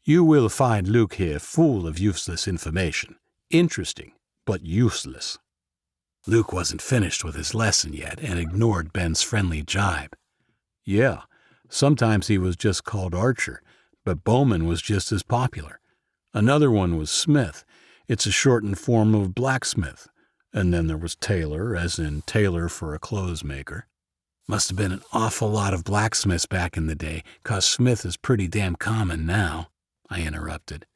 Speaker 1: You will find Luke here full of useless information. Interesting, but useless.
Speaker 3: Luke wasn't finished with his lesson yet and ignored Ben's friendly jibe.
Speaker 1: Yeah, sometimes he was just called Archer, but Bowman was just as popular. Another one was Smith. It's a shortened form of blacksmith. And then there was Tailor, as in tailor for a clothes maker.
Speaker 3: Must have been an awful lot of blacksmiths back in the day, 'cause Smith is pretty damn common now, I interrupted.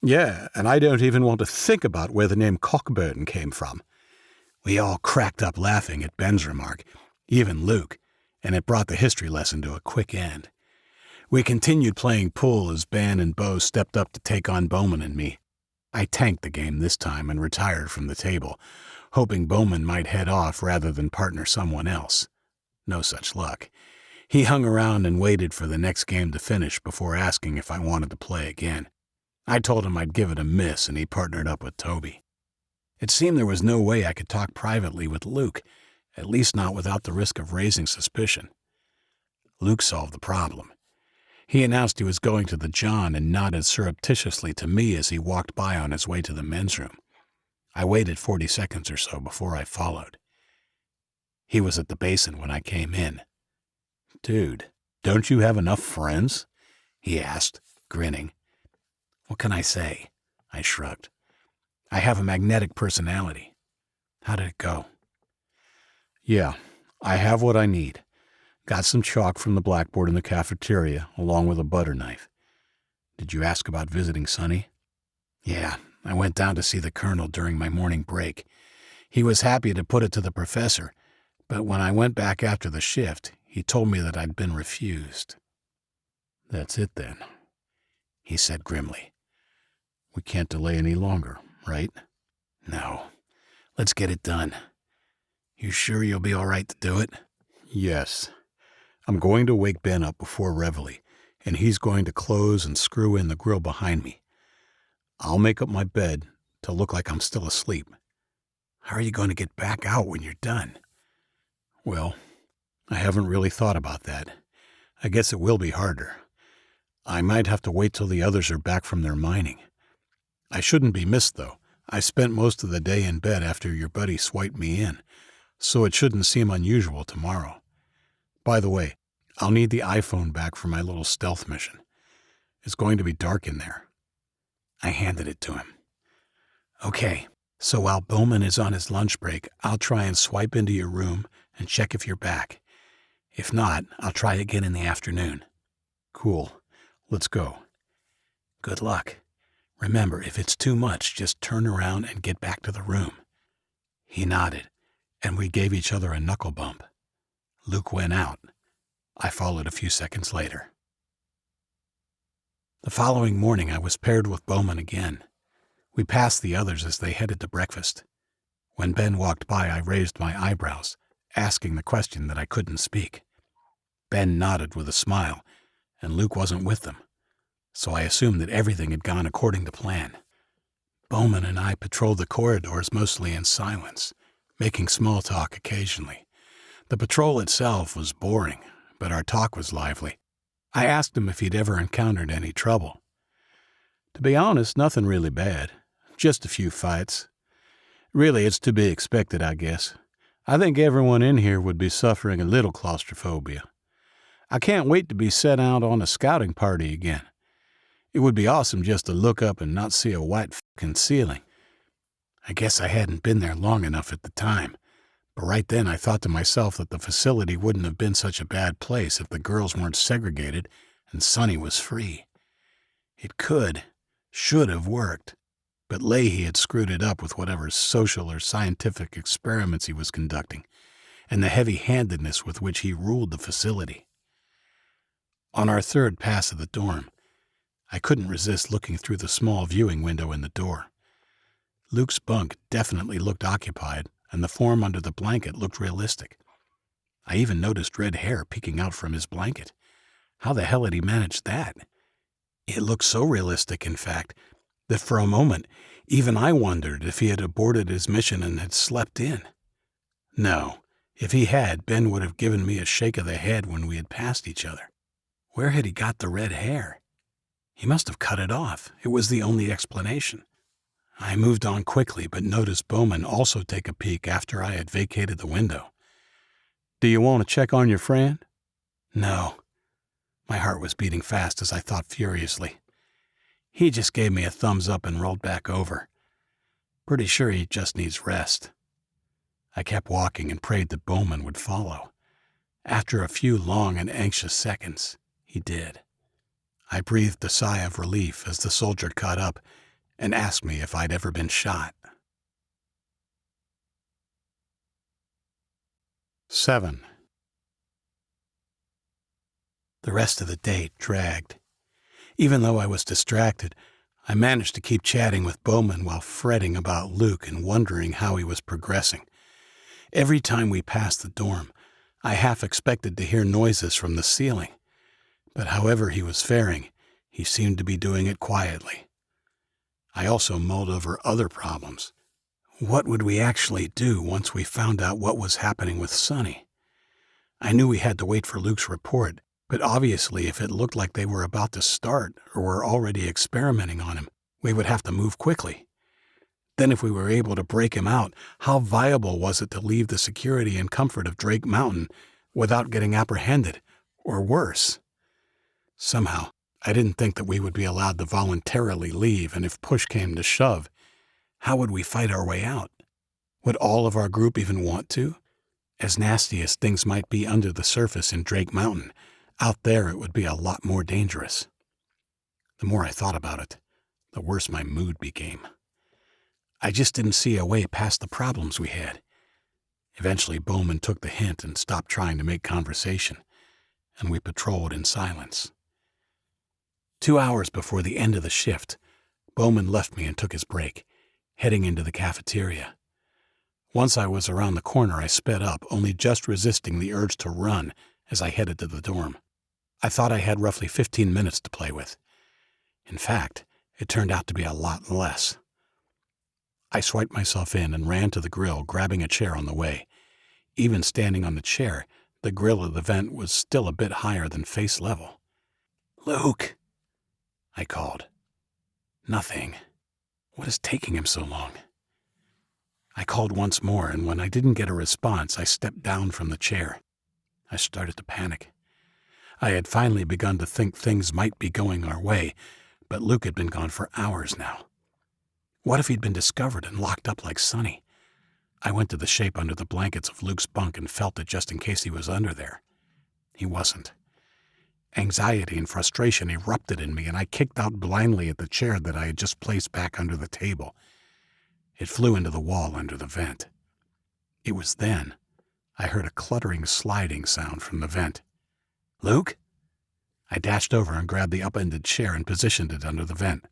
Speaker 1: Yeah, and I don't even want to think about where the name Cockburn came from.
Speaker 3: We all cracked up laughing at Ben's remark, even Luke, and it brought the history lesson to a quick end. We continued playing pool as Ben and Bo stepped up to take on Bowman and me. I tanked the game this time and retired from the table, hoping Bowman might head off rather than partner someone else. No such luck. He hung around and waited for the next game to finish before asking if I wanted to play again. I told him I'd give it a miss, and he partnered up with Toby. It seemed there was no way I could talk privately with Luke, at least not without the risk of raising suspicion. Luke solved the problem. He announced he was going to the John and nodded surreptitiously to me as he walked by on his way to the men's room. I waited 40 seconds or so before I followed. He was at the basin when I came in. "Dude, don't you have enough friends?" he asked, grinning. "What can I say?" I shrugged. "I have a magnetic personality." "How did it go?" "Yeah, I have what I need. Got some chalk from the blackboard in the cafeteria, along with a butter knife." "Did you ask about visiting Sonny?" "Yeah, I went down to see the colonel during my morning break. He was happy to put it to the professor, but when I went back after the shift, he told me that I'd been refused." "That's it then," he said grimly. "We can't delay any longer, right?" "No. Let's get it done. You sure you'll be all right to do it?" "Yes. I'm going to wake Ben up before Reveille, and he's going to close and screw in the grill behind me. I'll make up my bed to look like I'm still asleep." "How are you going to get back out when you're done?" "Well, I haven't really thought about that. I guess it will be harder. I might have to wait till the others are back from their mining. I shouldn't be missed, though. I spent most of the day in bed after your buddy swiped me in, so it shouldn't seem unusual tomorrow. By the way, I'll need the iPhone back for my little stealth mission. It's going to be dark in there." I handed it to him. "Okay, so while Bowman is on his lunch break, I'll try and swipe into your room and check if you're back. If not, I'll try again in the afternoon." "Cool. Let's go." "Good luck. Remember, if it's too much, just turn around and get back to the room." He nodded, and we gave each other a knuckle bump. Luke went out. I followed a few seconds later. The following morning, I was paired with Bowman again. We passed the others as they headed to breakfast. When Ben walked by, I raised my eyebrows, asking the question that I couldn't speak. Ben nodded with a smile, and Luke wasn't with them, so I assumed that everything had gone according to plan. Bowman and I patrolled the corridors mostly in silence, making small talk occasionally. The patrol itself was boring, but our talk was lively. I asked him if he'd ever encountered any trouble. "To be honest, nothing really bad. Just a few fights. Really, it's to be expected, I guess. I think everyone in here would be suffering a little claustrophobia. I can't wait to be sent out on a scouting party again. It would be awesome just to look up and not see a white fucking ceiling." I guess I hadn't been there long enough at the time, but right then I thought to myself that the facility wouldn't have been such a bad place if the girls weren't segregated and Sonny was free. It should have worked, but Leahy had screwed it up with whatever social or scientific experiments he was conducting, and the heavy-handedness with which he ruled the facility. On our third pass of the dorm, I couldn't resist looking through the small viewing window in the door. Luke's bunk definitely looked occupied, and the form under the blanket looked realistic. I even noticed red hair peeking out from his blanket. How the hell had he managed that? It looked so realistic, in fact, that for a moment even I wondered if he had aborted his mission and had slept in. No, if he had, Ben would have given me a shake of the head when we had passed each other. Where had he got the red hair? He must have cut it off. It was the only explanation. I moved on quickly, but noticed Bowman also take a peek after I had vacated the window. "Do you want to check on your friend?" "No." My heart was beating fast as I thought furiously. He just gave me a thumbs up and rolled back over. Pretty sure he just needs rest. I kept walking and prayed that Bowman would follow. After a few long and anxious seconds, he did. I breathed a sigh of relief as the soldier caught up and asked me if I'd ever been shot.
Speaker 1: 7.
Speaker 3: The rest of the day dragged. Even though I was distracted, I managed to keep chatting with Bowman while fretting about Luke and wondering how he was progressing. Every time we passed the dorm, I half expected to hear noises from the ceiling. But however he was faring, he seemed to be doing it quietly. I also mulled over other problems. What would we actually do once we found out what was happening with Sonny? I knew we had to wait for Luke's report, but obviously if it looked like they were about to start or were already experimenting on him, we would have to move quickly. Then if we were able to break him out, how viable was it to leave the security and comfort of Drake Mountain without getting apprehended, or worse? Somehow, I didn't think that we would be allowed to voluntarily leave, and if push came to shove, how would we fight our way out? Would all of our group even want to? As nasty as things might be under the surface in Drake Mountain, out there it would be a lot more dangerous. The more I thought about it, the worse my mood became. I just didn't see a way past the problems we had. Eventually, Bowman took the hint and stopped trying to make conversation, and we patrolled in silence. 2 hours before the end of the shift, Bowman left me and took his break, heading into the cafeteria. Once I was around the corner, I sped up, only just resisting the urge to run as I headed to the dorm. I thought I had roughly 15 minutes to play with. In fact, it turned out to be a lot less. I swiped myself in and ran to the grill, grabbing a chair on the way. Even standing on the chair, the grill of the vent was still a bit higher than face level. "Luke!" I called. Nothing. What is taking him so long? I called once more, and when I didn't get a response, I stepped down from the chair. I started to panic. I had finally begun to think things might be going our way, but Luke had been gone for hours now. What if he'd been discovered and locked up like Sonny? I went to the shape under the blankets of Luke's bunk and felt it just in case he was under there. He wasn't. Anxiety and frustration erupted in me, and I kicked out blindly at the chair that I had just placed back under the table. It flew into the wall under the vent. It was then I heard a cluttering sliding sound from the vent. "Luke?" I dashed over and grabbed the upended chair and positioned it under the vent.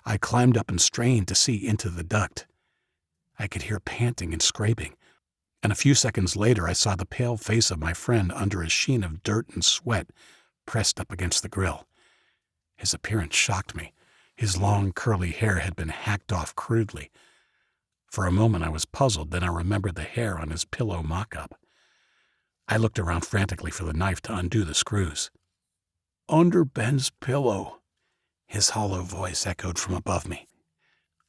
Speaker 3: I climbed up and strained to see into the duct. I could hear panting and scraping, and a few seconds later I saw the pale face of my friend under a sheen of dirt and sweat pressed up against the grill. His appearance shocked me. His long, curly hair had been hacked off crudely. For a moment I was puzzled, then I remembered the hair on his pillow mock-up. I looked around frantically for the knife to undo the screws. "Under Ben's pillow," his hollow voice echoed from above me.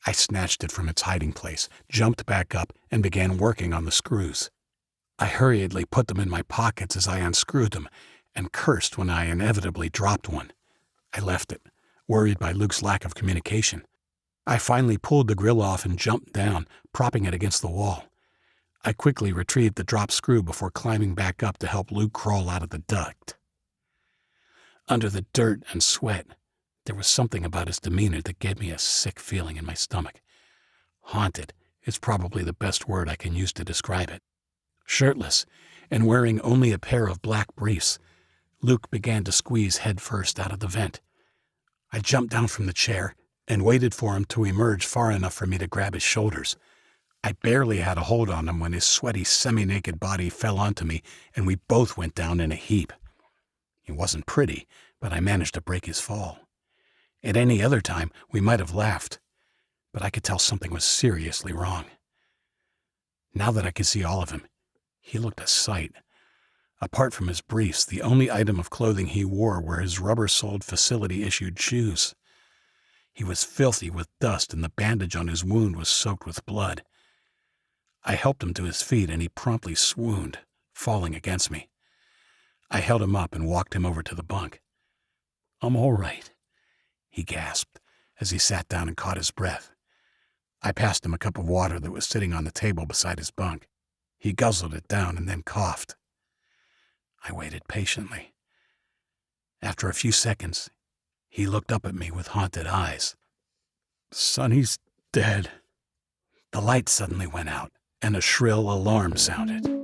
Speaker 3: I snatched it from its hiding place, jumped back up, and began working on the screws. I hurriedly put them in my pockets as I unscrewed them, and cursed when I inevitably dropped one. I left it, worried by Luke's lack of communication. I finally pulled the grill off and jumped down, propping it against the wall. I quickly retrieved the dropped screw before climbing back up to help Luke crawl out of the duct. Under the dirt and sweat, there was something about his demeanor that gave me a sick feeling in my stomach. Haunted is probably the best word I can use to describe it. Shirtless, and wearing only a pair of black briefs, Luke began to squeeze headfirst out of the vent. I jumped down from the chair and waited for him to emerge far enough for me to grab his shoulders. I barely had a hold on him when his sweaty, semi-naked body fell onto me, and we both went down in a heap. It wasn't pretty, but I managed to break his fall. At any other time, we might have laughed, but I could tell something was seriously wrong. Now that I could see all of him, he looked a sight. Apart from his briefs, the only item of clothing he wore were his rubber-soled facility-issued shoes. He was filthy with dust, and the bandage on his wound was soaked with blood. I helped him to his feet, and he promptly swooned, falling against me. I held him up and walked him over to the bunk. "I'm all right," he gasped as he sat down and caught his breath. I passed him a cup of water that was sitting on the table beside his bunk. He guzzled it down and then coughed. I waited patiently. After a few seconds, he looked up at me with haunted eyes. "Sonny's dead." The light suddenly went out, and a shrill alarm sounded.